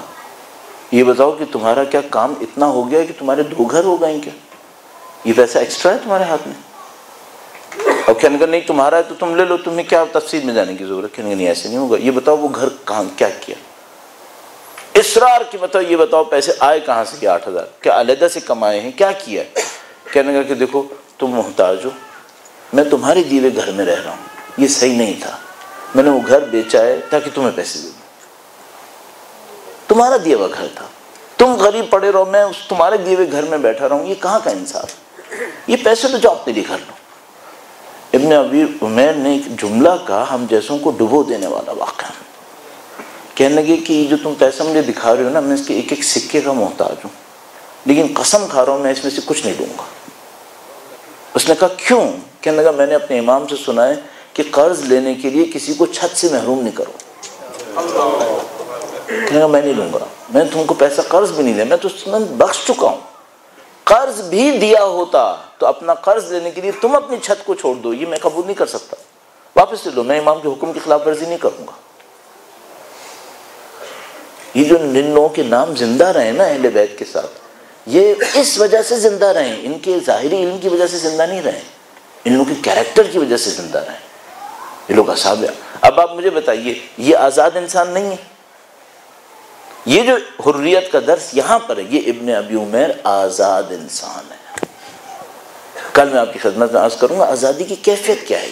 یہ بتاؤ کہ تمہارا کیا کام اتنا ہو گیا کہ تمہارے 2 گھر ہو گئے کیا؟ یہ پیسہ ایکسٹرا ہے تمہارے ہاتھ میں؟ اور کہنے لگا نہیں تمہارا ہے تو تم لے لو، تمہیں کیا تفصیل میں جانے کی ضرورت؟ کہنے لگا نہیں ایسے نہیں ہوگا، یہ بتاؤ وہ گھر کہاں کیا کیا؟ اصرار کی بتاؤ، یہ بتاؤ پیسے آئے کہاں سے؟ 8000 کیا علیحدہ سے کمائے ہیں، کیا کیا ہے؟ کہنے لگا کہ دیکھو تم محتاج ہو، میں تمہارے دیے ہوئے گھر میں رہ رہا ہوں، یہ صحیح نہیں تھا، میں نے وہ گھر بیچا ہے تاکہ تمہیں پیسے دے دوں، تمہارا دیا ہوا گھر تھا، تم غریب پڑے رہو، میں تمہارے دیے ہوئے گھر میں بیٹھا رہوں، یہ کہاں کا انصاف؟ یہ پیسے تو جو اپنے لیے کر لو۔ ابن ابی عمیر نے ایک جملہ کہا ہم جیسوں کو ڈبو دینے والا واقعہ. کہنے لگے کہ جو تم پیسہ مجھے دکھا رہے ہو نا، میں اس کے ایک ایک سکے کا محتاج ہوں، لیکن قسم کھا رہا ہوں میں اس میں سے کچھ نہیں دوں گا. اس نے کہا کیوں؟ کہنے لگا میں نے اپنے امام سے سنا ہے کہ قرض لینے کے لیے کسی کو چھت سے محروم نہیں کرو. کہنے لگا میں نہیں لوں گا، میں تم کو پیسہ قرض بھی نہیں دیا، میں تو بخش چکا ہوں. قرض بھی دیا ہوتا تو اپنا قرض لینے کے لیے تم اپنی چھت کو چھوڑ دو، یہ میں قبول نہیں کر سکتا، واپس لے لو، میں امام کے حکم کی خلاف ورزی نہیں کروں گا. یہ جو جن لوگوں کے نام زندہ رہے نا اہل بیت کے ساتھ، یہ اس وجہ سے زندہ رہے، ان کے ظاہری علم کی وجہ سے زندہ نہیں رہے، ان لوگوں کے کیریکٹر کی وجہ سے زندہ رہے. یہ لوگ اصحاب. اب آپ مجھے بتائیے یہ آزاد انسان نہیں ہے؟ یہ جو حریت کا درس یہاں پر ہے، یہ ابن ابی عمیر آزاد انسان ہے. کل میں آپ کی خدمت میں عرض کروں گا آزادی کی کیفیت کیا ہے.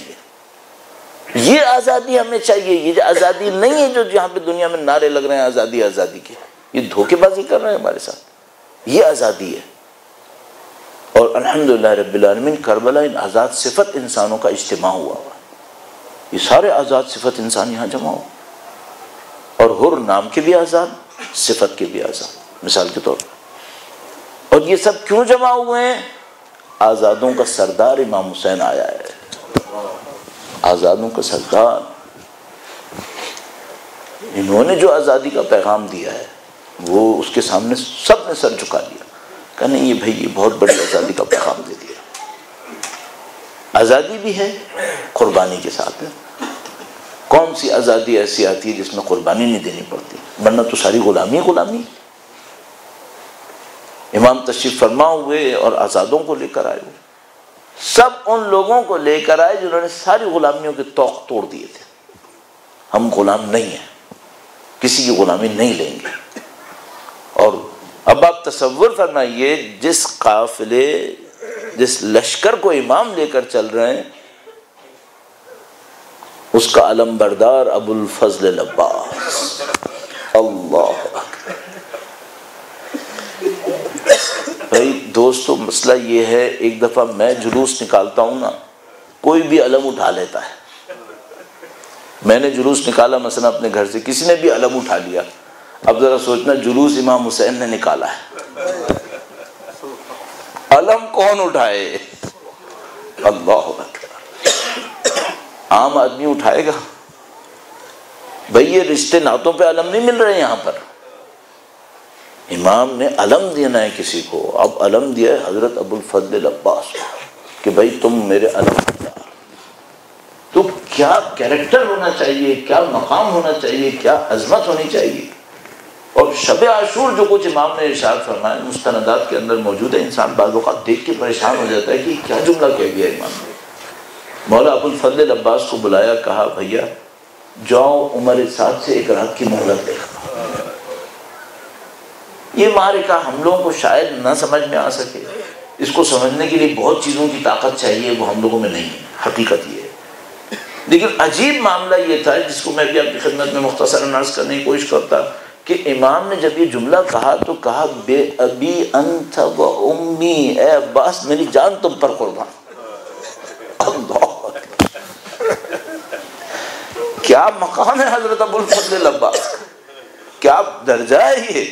یہ آزادی ہمیں چاہیے. یہ جو آزادی نہیں ہے جو یہاں پہ دنیا میں نعرے لگ رہے ہیں آزادی آزادی کے، یہ دھوکے بازی کر رہے ہیں ہمارے ساتھ. یہ آزادی ہے. اور الحمدللہ رب العالمین کربلا ان آزاد صفت انسانوں کا اجتماع ہوا ہوا. یہ سارے آزاد صفت انسان یہاں جمع ہو، اور حر نام کے بھی آزاد، صفت کے بھی آزاد. مثال کے طور پر، اور یہ سب کیوں جمع ہوئے ہیں؟ آزادوں کا سردار امام حسین آیا ہے. آزادوں کا سردار، انہوں نے جو آزادی کا پیغام دیا ہے وہ اس کے سامنے سب نے سر جھکا دیا. کہ نہیں یہ بھائی یہ بہت بڑی آزادی کا پیغام دے دیا. آزادی بھی ہے قربانی کے ساتھ. کون سی آزادی ایسی آتی ہے جس میں قربانی نہیں دینی پڑتی؟ ورنہ تو ساری غلامی غلامی. امام تشریف فرما ہوئے اور آزادوں کو لے کر آئے ہوئے، سب ان لوگوں کو لے کر آئے جنہوں نے ساری غلامیوں کے طوق توڑ دیے تھے. ہم غلام نہیں ہیں، کسی کی غلامی نہیں لیں گے. اور اب آپ تصور فرمائیے جس قافلے جس لشکر کو امام لے کر چل رہے ہیں اس کا علم بردار ابو الفضل العباس. اللہ اکبر. بھائی دوستو مسئلہ یہ ہے، ایک دفعہ میں جلوس نکالتا ہوں نا، کوئی بھی علم اٹھا لیتا ہے. میں نے جلوس نکالا مثلا اپنے گھر سے، کسی نے بھی علم اٹھا لیا. اب ذرا سوچنا جلوس امام حسین نے نکالا ہے، علم کون اٹھائے؟ اللہ اکبر. عام آدمی اٹھائے گا؟ بھئی یہ رشتے ناتوں پہ علم نہیں مل رہے یہاں پر. امام نے علم دینا ہے کسی کو. اب علم دیا ہے حضرت ابو الفضل العباس کہ بھئی تم میرے علم دار. تو کیا کیریکٹر ہونا چاہیے، کیا مقام ہونا چاہیے، کیا عظمت ہونی چاہیے. اور شب عاشور جو کچھ امام نے ارشاد فرمایا مستندات کے اندر موجود ہے، انسان بعض اوقات دیکھ کے پریشان ہو جاتا ہے کہ کیا جملہ کہہ گیا امام نے. مولا ابو الفضل العباس کو بلایا، کہا بھیا جاؤ عمر سعد سے ایک رات کی مہلت لے. یہ معرکہ ہم لوگوں کو شاید نہ سمجھ میں آ سکے، اس کو سمجھنے کے لیے بہت چیزوں کی طاقت چاہیے، وہ ہم لوگوں میں نہیں ہے. حقیقت یہ ہے. لیکن عجیب معاملہ یہ تھا جس کو میں بھی آپ کی خدمت میں مختصراً عرض کرنے کی کوشش کرتا کہ امام نے جب یہ جملہ کہا تو کہا بے ابی انت و امی، اے عباس میری جان تم پر قربان. اللہ کیا مقام ہے حضرت ابو الفضل العباس، کیا درجہ ہے یہ.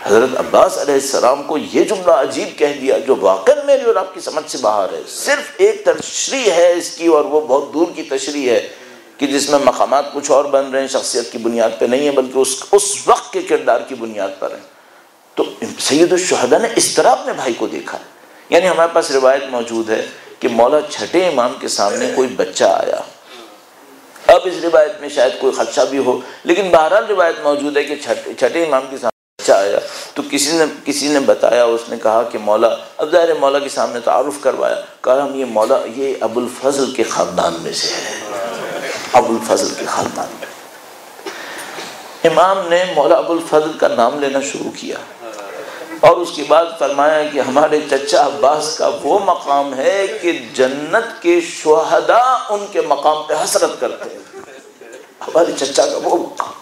حضرت عباس علیہ السلام کو یہ جملہ عجیب کہہ دیا جو واقعا میری اور آپ کی سمجھ سے باہر ہے. صرف ایک تشریح ہے اس کی، اور وہ بہت دور کی تشریح ہے کہ جس میں مقامات کچھ اور بن رہے ہیں، شخصیت کی بنیاد پہ نہیں ہے بلکہ اس وقت کے کردار کی بنیاد پر ہیں. تو سید الشہداء نے اس طرح اپنے بھائی کو دیکھا ہے. یعنی ہمارے پاس روایت موجود ہے کہ مولا چھٹے امام کے سامنے کوئی بچہ آیا. اب اس روایت میں شاید کوئی خدشہ بھی ہو، لیکن بہرحال روایت موجود ہے کہ چھٹے امام کے سامنے بچہ آیا تو کسی نے بتایا، اس نے کہا کہ مولا، اب ظاہر مولا کے سامنے تعارف کروایا، کہا ہم یہ مولا یہ ابو الفضل کے خاندان میں سے ہے، ابو الفضل کے خاندان میں. امام نے مولا ابو الفضل کا نام لینا شروع کیا اور اس کے بعد فرمایا کہ ہمارے چچا عباس کا وہ مقام ہے کہ جنت کے شہداء ان کے مقام پہ حسرت کرتے ہیں. ہمارے چچا کا وہ مقام.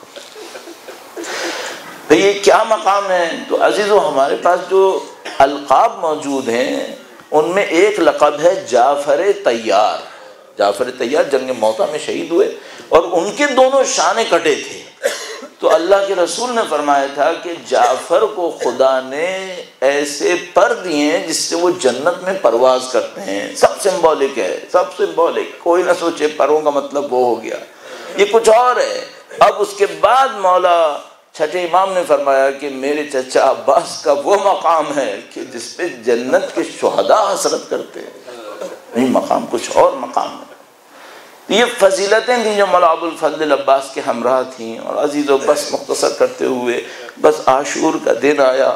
یہ کیا مقام ہے؟ تو عزیزو ہمارے پاس جو القاب موجود ہیں ان میں ایک لقب ہے جعفر طیار. جعفر طیار جنگ موطا میں شہید ہوئے اور ان کے دونوں شانے کٹے تھے. تو اللہ کے رسول نے فرمایا تھا کہ جعفر کو خدا نے ایسے پر دیے ہیں جس سے وہ جنت میں پرواز کرتے ہیں. سب سمبولک ہے، سب سمبولک. کوئی نہ سوچے پروں کا مطلب وہ ہو گیا، یہ کچھ اور ہے. اب اس کے بعد مولا چھٹے امام نے فرمایا کہ میرے چچا عباس کا وہ مقام ہے کہ جس پہ جنت کے شہداء حسرت کرتے ہیں. نہیں، مقام کچھ اور مقام ہے. یہ فضیلتیں تھیں جو مولا ابو الفضل عباس کے ہمراہ تھیں. اور عزیز و بس مختصر کرتے ہوئے بس عاشور کا دن آیا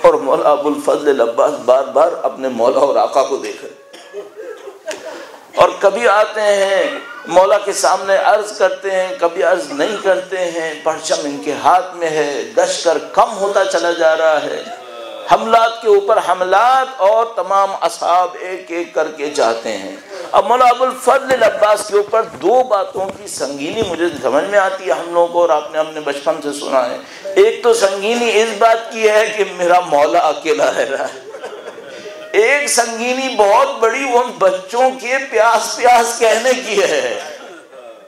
اور مولا ابو الفضل عباس بار بار اپنے مولا اور آقا کو دیکھ رہے. اور کبھی آتے ہیں مولا کے سامنے عرض کرتے ہیں، کبھی عرض نہیں کرتے ہیں. پرچم ان کے ہاتھ میں ہے، لشکر کم ہوتا چلا جا رہا ہے، حملات کے اوپر حملات، اور تمام اصحاب ایک ایک کر کے جاتے ہیں. اب مولا ابو الفضل عباس کے اوپر دو باتوں کی سنگینی مجھے سمجھ میں آتی ہے ہم لوگوں کو، اور آپ نے ہم نے بچپن سے سنا ہے. ایک تو سنگینی اس بات کی ہے کہ میرا مولا اکیلا رہ رہا ہے. ایک سنگینی بہت بڑی ان بچوں کے پیاس پیاس کہنے کی ہے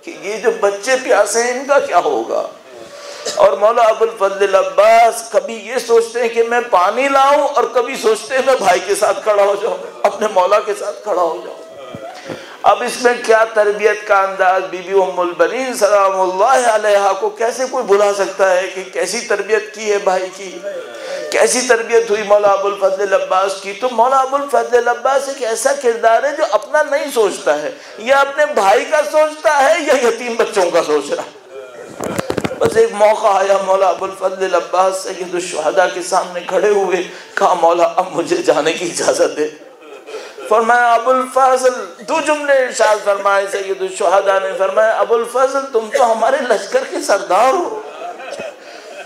کہ یہ جو بچے پیاسے ہیں ان کا کیا ہوگا. اور مولا ابو الفضل عباس کبھی یہ سوچتے ہیں کہ میں پانی لاؤں، اور کبھی سوچتے ہیں میں بھائی کے ساتھ کھڑا ہو جاؤں، اپنے مولا کے ساتھ کھڑا ہو جاؤں. اب اس میں کیا تربیت کا انداز، بی بی ام البنین سلام اللہ علیہا کو کیسے کوئی بھلا سکتا ہے کہ کیسی تربیت کی ہے بھائی کی، کیسی تربیت ہوئی مولا ابو الفضل عباس کی. تو مولا ابو الفضل عباس ایک ایسا کردار ہے جو اپنا نہیں سوچتا ہے، یا اپنے بھائی کا سوچتا ہے یا یتیم بچوں کا سوچ رہا ہے. بس ایک موقع آیا، مولا ابو الفضل عباس سید الشہداء کے سامنے کھڑے ہوئے، کہا مولا اب مجھے جانے کی اجازت دے. فرمایا ابو الفضل، دو جملے ارشاد فرمائے سید الشہداء نے. فرمایا ابو الفضل تم تو ہمارے لشکر کے سردار ہو.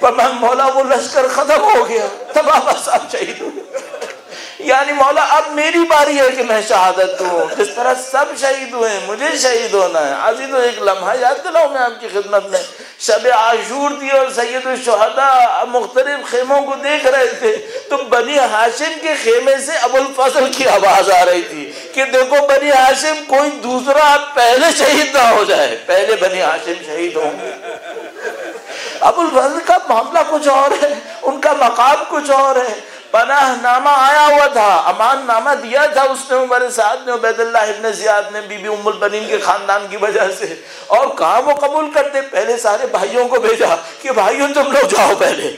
فرمایا مولا وہ لشکر ختم ہو گیا، تب آبا صاحب شہید ہو گئے. یعنی مولا اب میری باری ہے کہ میں شہادت دوں، جس طرح سب شہید ہوئے مجھے شہید ہونا ہے. عزیزو ایک لمحہ یاد دلاؤں میں آپ کی خدمت میں. شب عاشور تھی اور سید الشہداء مختلف خیموں کو دیکھ رہے تھے، تو بنی ہاشم کے خیمے سے ابو الفضل کی آواز آ رہی تھی کہ دیکھو بنی ہاشم کوئی دوسرا پہلے شہید نہ ہو جائے، پہلے بنی ہاشم شہید ہوں گے. ابو الفضل کا معاملہ کچھ اور ہے، ان کا مقام کچھ اور ہے. پناہ نامہ آیا ہوا تھا، امان نامہ دیا تھا اس نے عمر سعد نے، عبید اللہ ابن زیاد نے، بی بی ام البنین کے خاندان کی وجہ سے. اور کہاں وہ قبول کرتے؟ پہلے سارے بھائیوں کو بھیجا کہ بھائیوں تم لوگ جاؤ، پہلے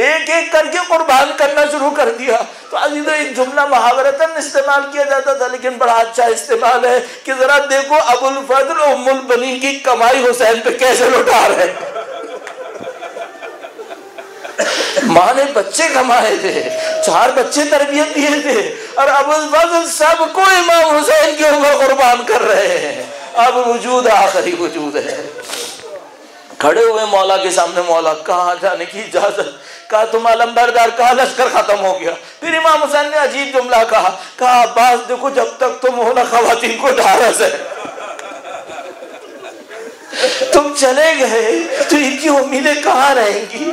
ایک ایک کر کے قربان کرنا شروع کر دیا. تو عزیزو ایک جملہ محاورتاً استعمال کیا جاتا تھا لیکن بڑا اچھا استعمال ہے کہ ذرا دیکھو ابو الفضل ام البنین کی کمائی حسین پہ کیسے لوٹا رہے. ماں نے بچے کمائے تھے، 4 بچے تربیت دیے تھے، اور ابو الفضل سب کو امام حسین کے اوپر قربان کر رہے ہیں. اب وجود آخری وجود ہے. کھڑے ہوئے مولا کے سامنے، مولا کہاں جانے کی اجازت؟ کہا تم علم بردار، کہا لشکر ختم ہو گیا. پھر امام حسین نے عجیب جملہ کہا عباس دیکھو جب تک تم ہو نا خواتین کو ڈھارس ہے، تم چلے گئے تو ان کی امیدیں کہاں رہیں گی؟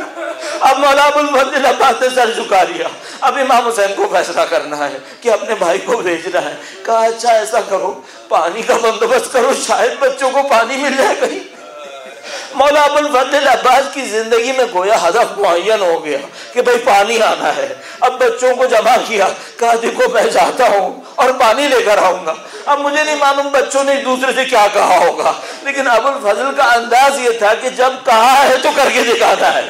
اب مولا ابو الفضل عباس نے سر جھکا لیا. اب امام حسین کو فیصلہ کرنا ہے کہ اپنے بھائی کو بھیجنا ہے. کہا اچھا ایسا کرو پانی کا بندوبست کرو، شاید بچوں کو پانی مل جائے کہیں. مولا ابو الفضل عباس کی زندگی میں گویا ہدف معین ہو گیا کہ بھئی پانی آنا ہے. اب بچوں کو جمع کیا، کہا دیکھو میں جاتا ہوں اور پانی لے کر آؤں گا. اب مجھے نہیں معلوم بچوں نے ایک دوسرے سے کیا کہا ہوگا، لیکن ابو الفضل کا انداز یہ تھا کہ جب کہا ہے تو کر کے دکھانا ہے.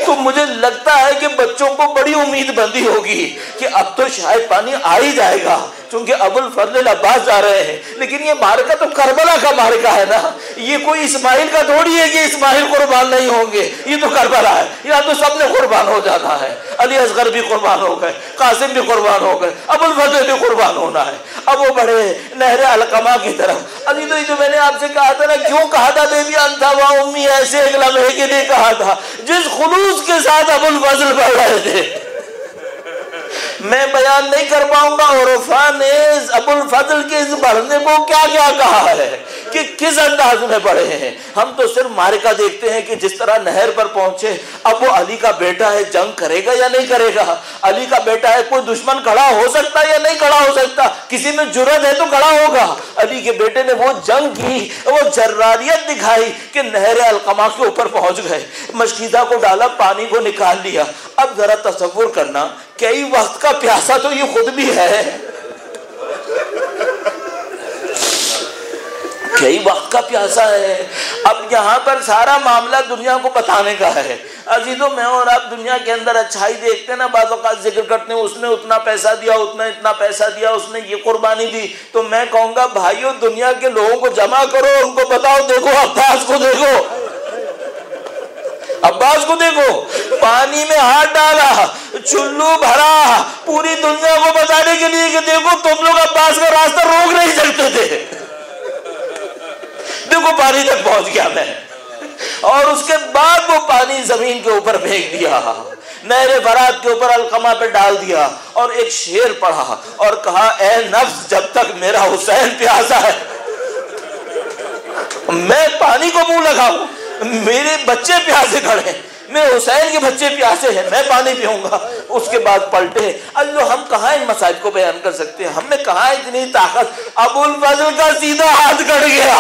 تو مجھے لگتا ہے کہ بچوں کو بڑی امید بندی ہوگی کہ اب تو شاید پانی آ ہی جائے گا، چونکہ ابو الفضل عباس جا رہے ہیں. لیکن یہ معرکہ تو کربلا کا معرکہ ہے نا، یہ کوئی اسماعیل کا تھوڑی ہے کہ اسماعیل قربان نہیں ہوں گے. یہ تو کربلا ہے، یہاں تو سب نے قربان ہو جانا ہے. علی اصغر بھی قربان ہو گئے، قاسم بھی قربان ہو گئے، ابو الفضل بھی قربان ہونا ہے. اب وہ بڑے نہر علقمہ کی طرف. ابھی تو جو میں نے آپ سے کہا تھا نا، کیوں کہا تھا بے بی انتا و امی، ایسے ایک لمحے کے لیے کہا تھا جس خلوص کے ساتھ ابو الفضل پڑھ رہے تھے. میں بیان نہیں کر پاؤں گا عرفا نے ابو الفضل کے اس بڑھنے کو کیا کیا کہا ہے کہ کس انداز میں بڑھے ہیں. ہم تو صرف معرکہ دیکھتے ہیں کہ جس طرح نہر پر پہنچے. اب وہ علی کا بیٹا ہے, جنگ کرے گا یا نہیں کرے گا؟ علی کا بیٹا ہے, کوئی دشمن کھڑا ہو سکتا ہے یا نہیں کھڑا ہو سکتا؟ کسی میں جرأت ہے تو کھڑا ہوگا. علی کے بیٹے نے وہ جنگ کی, وہ جراریت دکھائی کہ نہر القمہ کے اوپر پہنچ گئے, مشکیزہ کو ڈالا, پانی کو نکال لیا. اب ذرا تصور کرنا, کئی وقت کا پیاسا تو یہ خود بھی ہے, کئی وقت کا پیاسا ہے. اب یہاں پر سارا معاملہ دنیا کو بتانے کا ہے. عزیزوں, میں اور آپ دنیا کے اندر اچھائی دیکھتے ہیں نا, بعض اوقات ذکر کرتے ہیں اس نے اتنا پیسہ دیا, اتنا پیسہ دیا, اس نے یہ قربانی دی. تو میں کہوں گا بھائیو, دنیا کے لوگوں کو جمع کرو, ان کو بتاؤ, دیکھو عباس کو دیکھو, عباس کو دیکھو, پانی میں ہاتھ ڈالا, چلو بھرا, پوری دنیا کو بتانے کے لیے کہ دیکھو تم لوگ عباس کا راستہ روک نہیں سکتے تھے, دیکھو پانی تک پہنچ گیا میں. اور اس کے بعد وہ پانی زمین کے اوپر پھینک دیا, نہر فرات کے اوپر القمہ پہ ڈال دیا, اور ایک شعر پڑھا اور کہا اے نفس, جب تک میرا حسین پیاسا ہے میں پانی کو منہ لگاؤں, میرے بچے پیاسے کھڑے ہیں, میرے حسین کے بچے پیاسے ہیں, میں پانی پیوں گا. اس کے بعد پلٹے. اللہ, ہم کہاں ان مسائل کو بیان کر سکتے ہیں, ہم میں کہاں اتنی طاقت. ابو الفضل کا سیدھا ہاتھ کٹ گیا,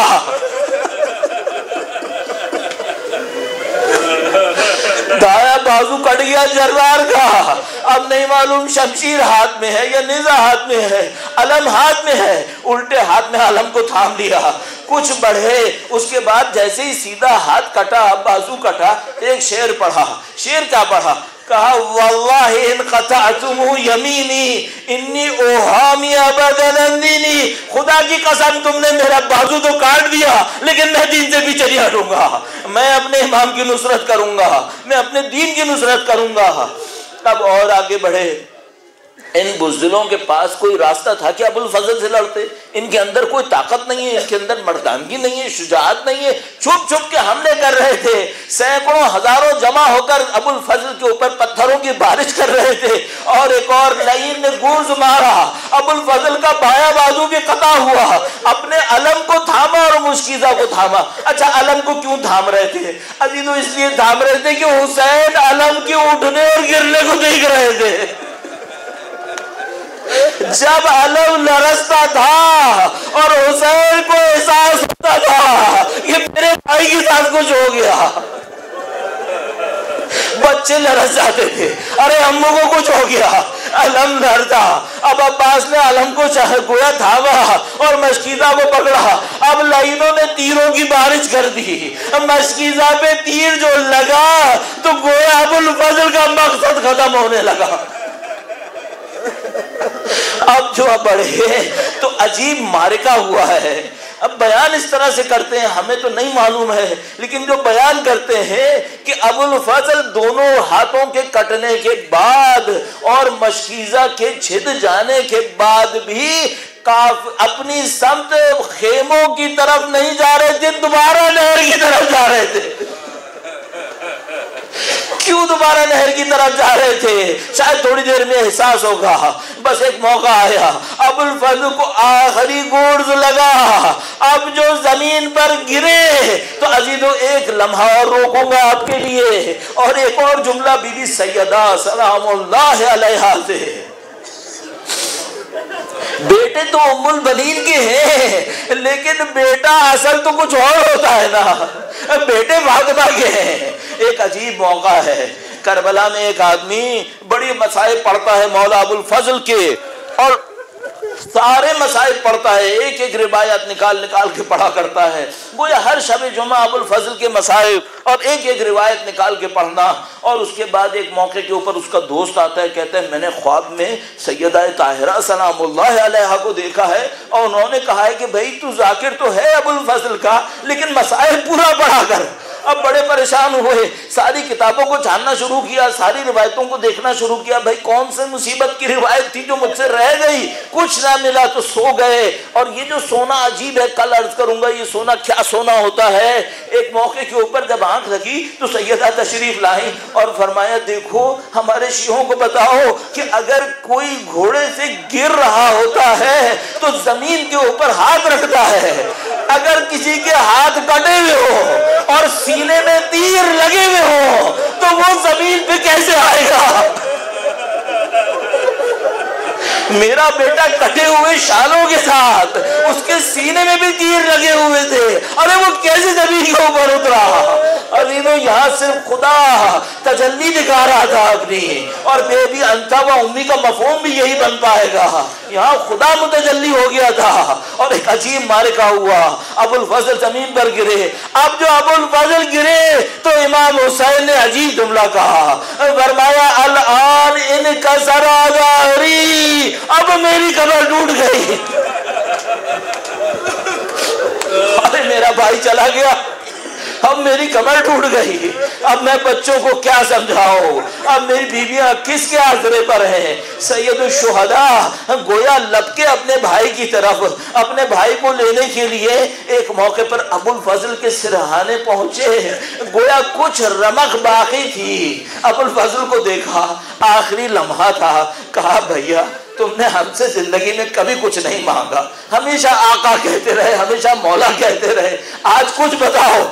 دایا بازو کٹ گیا جرار کا. اب نہیں معلوم شمشیر ہاتھ میں ہے یا نیزہ ہاتھ میں ہے, علم ہاتھ میں ہے, الٹے ہاتھ میں علم کو تھام لیا. کچھ بڑھے, اس کے بعد جیسے ہی سیدھا ہاتھ کٹا, بازو کٹا, ایک شعر پڑھا. شعر کیا پڑھا؟ کہا واللہ ان قطعتم یمینی انی اوہامی ابدا دینی, خدا کی قسم تم نے میرا بازو تو کاٹ دیا لیکن میں دین سے پیچھے نہیں ہٹوں گا, میں اپنے امام کی نصرت کروں گا, میں اپنے دین کی نصرت کروں گا. اب اور آگے بڑھے. ان بزدلوں کے پاس کوئی راستہ تھا کہ ابو الفضل سے لڑتے؟ ان کے اندر کوئی طاقت نہیں ہے, ان کے اندر مردانگی نہیں ہے, شجاعت نہیں ہے, چھپ چھپ کے حملے کر رہے تھے. سینکڑوں ہزاروں جمع ہو کر ابو الفضل کے اوپر پتھروں کی بارش کر رہے تھے. اور ایک اور لعین نے گورز مارا, ابو الفضل کا بایاں بازو بھی قطع ہوا, اپنے علم کو تھاما اور مشکیزہ کو تھاما. اچھا, علم کو کیوں تھام رہے تھے عزیزو؟ اس لیے تھام رہے تھے کہ حسین علم کے اٹھنے اور گرنے کو دیکھ رہے تھے. جب علم لرزتا تھا اور حسین کو احساس ہوتا تھا کہ میرے بھائی کے ساتھ کچھ ہو گیا, بچے لرز جاتے تھے, ارے امو کو کچھ ہو گیا, علم لرزا. اب عباس نے علم کو گویا تھاما اور مشکیزہ کو پکڑا. اب لعینوں نے تیروں کی بارش کر دی, مشکیزہ پہ تیر جو لگا تو گویا ابو الفضل کا مقصد ختم ہونے لگا. اب جو بڑھے تو عجیب معرکہ ہوا ہے. اب بیان اس طرح سے کرتے ہیں, ہمیں تو نہیں معلوم ہے, لیکن جو بیان کرتے ہیں کہ ابو الفضل دونوں ہاتھوں کے کٹنے کے بعد اور مشکیزہ کے چھد جانے کے بعد بھی اپنی سمت خیموں کی طرف نہیں جا رہے تھے, دوبارہ نہر کی طرف جا رہے تھے. کیوں دوبارہ نہر کی طرف جا رہے تھے؟ شاید تھوڑی دیر میں احساس ہوگا. بس ایک موقع آیا, ابو الفضل کو آخری گورز لگا. اب جو زمین پر گرے تو عزیزو ایک لمحہ اور روکوں گا آپ کے لیے, اور ایک اور جملہ بی بی سیدہ سلام اللہ علیہا سے. بیٹے تو ام البنین کے ہیں, لیکن بیٹا اصل تو کچھ اور ہوتا ہے نا, بیٹے فاطمہ کے ہیں. ایک عجیب موقع ہے, کربلا میں ایک آدمی بڑی مصائب پڑھتا ہے مولا ابو الفضل کے, اور سارے مصائب پڑھتا ہے, ایک ایک روایت نکال نکال کے پڑھا کرتا ہے. گویا ہر شب جمعہ ابو الفضل کے مصائب اور ایک ایک روایت نکال کے پڑھنا. اور اس کے بعد ایک موقع کے اوپر اس کا دوست آتا ہے, کہتا ہے میں نے خواب میں سیدہ طاہرہ سلام اللہ علیہا کو دیکھا ہے, اور انہوں نے کہا ہے کہ بھئی تو ذاکر تو ہے ابو الفضل کا, لیکن مصائب پورا پڑھا کر. اب بڑے پریشان ہوئے, ساری کتابوں کو جاننا شروع کیا, ساری روایتوں کو دیکھنا شروع کیا. بھائی کون سے مصیبت کی روایت تھی جو مجھ سے رہ گئی؟ کچھ نہ ملا تو سو گئے. اور یہ جو سونا عجیب ہے, کل عرض کروں گا یہ سونا کیا سونا ہوتا ہے. ایک موقع کے اوپر جب آنکھ لگی تو سیدہ تشریف لائیں اور فرمایا دیکھو ہمارے شیعوں کو بتاؤ کہ اگر کوئی گھوڑے سے گر رہا ہوتا ہے تو زمین کے اوپر ہاتھ رکھتا ہے, اگر کسی کے ہاتھ کٹے ہوئے ہو اور سینے میں تیر لگے ہوئے ہو تو وہ زمین پہ کیسے آئے گا؟ میرا بیٹا کٹے ہوئے شالوں کے ساتھ، اس کے سینے میں بھی تیر لگے ہوئے تھے، ارے وہ کیسے زمین کے اوپر اترا؟ عزیزوں یہاں صرف خدا تجلی دکھا رہا تھا اپنی، اور بے بھی انتا و امی کا مفہوم بھی یہی بن پائے گا، یہاں خدا متجلی ہو گیا تھا اور ایک عجیب معرکہ ہوا، ابو الفضل زمین پر گرے۔ اب جو ابو الفضل گرے تو امام حسین نے عجیب جملہ کہا، فرمایا الان انکسر ظہری، اب میری کمر ٹوٹ گئی۔ ارے میرا بھائی چلا گیا، اب میری کمر ٹوٹ گئی، اب میں بچوں کو کیا سمجھاؤں، اب میری بیویاں کس کے آسرے پر ہیں؟ سید الشہداء گویا لپکے اپنے بھائی کی طرف، اپنے بھائی کو لینے کے لیے ایک موقع پر ابو الفضل کے سرہانے پہنچے، گویا کچھ رمق باقی تھی۔ ابو الفضل کو دیکھا، آخری لمحہ تھا، کہا بھیا تم نے ہم سے زندگی میں کبھی کچھ نہیں مانگا، ہمیشہ آقا کہتے رہے، ہمیشہ مولا کہتے رہے، آج کچھ بتاؤ۔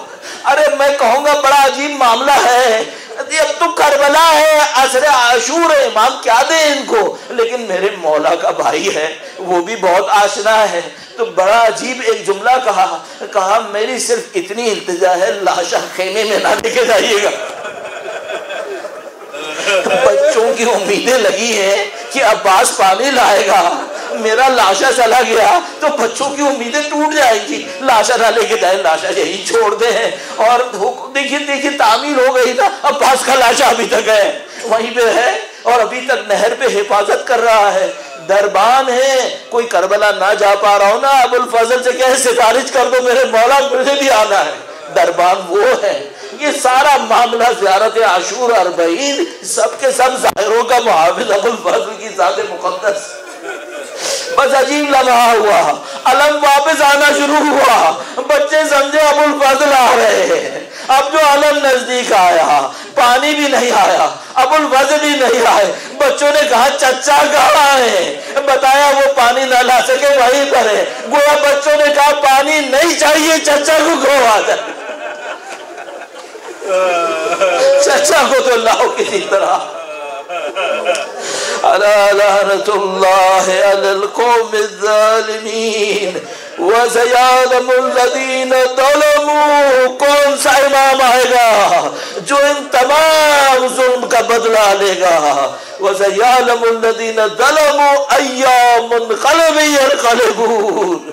ارے میں کہوں گا بڑا عجیب معاملہ ہے، اب تو کربلا ہے، عصر عاشور ہے، امام کیا دے ان کو، لیکن میرے مولا کا بھائی ہے، وہ بھی بہت آشنا ہے۔ تو بڑا عجیب ایک جملہ کہا میری صرف اتنی التجا ہے، لاشا خیمے میں نہ لے کے جائیے گا۔ بچوں کی امیدیں لگی ہیں کہ عباس پانی لائے گا، میرا لاشا چلا گیا تو بچوں کی امیدیں ٹوٹ جائیں گی، لاشا نہ لے کے جائیں، لاشا یہی چھوڑ دیں۔ اور دیکھیے تعمیر ہو گئی نا، عباس کا لاشا ابھی تک ہے، وہیں پہ ہے اور ابھی تک نہر پہ حفاظت کر رہا ہے۔ دربان ہے، کوئی کربلا نہ جا پا رہا ہو نا، ابو الفضل سے کہے سفارش کر دو میرے مولا مجھے بھی آنا ہے، دربان وہ ہے۔ یہ سارا معاملہ زیارت عاشور اربعین سب کے سب ظاہروں کا محافظ ابو الفضل کی ذات مقدس۔ بس عجیب لمحہ ہوا، علم واپس آنا شروع ہوا، بچے سمجھے ابو الفضل آ رہے ہیں۔ اب جو علم نزدیک آیا، پانی بھی نہیں آیا، ابو الفضل بھی نہیں آئے، بچوں نے کہا چچا کہاں ہے؟ بتایا وہ پانی نہ لا سکے وہیں پر ہے۔ گویا بچوں نے کہا پانی نہیں چاہیے، چچا کو کھو آ جائے، چچا کو تو لاؤ کسی طرح۔ الا لعنۃ اللہ علی القوم الظالمین وسیعلم الذین ظلموا، کون سا امام آئے گا جو ان تمام ظلم کا بدلہ لے گا؟ وسیعلم الذین ظلموا ای منقلب ینقلبون۔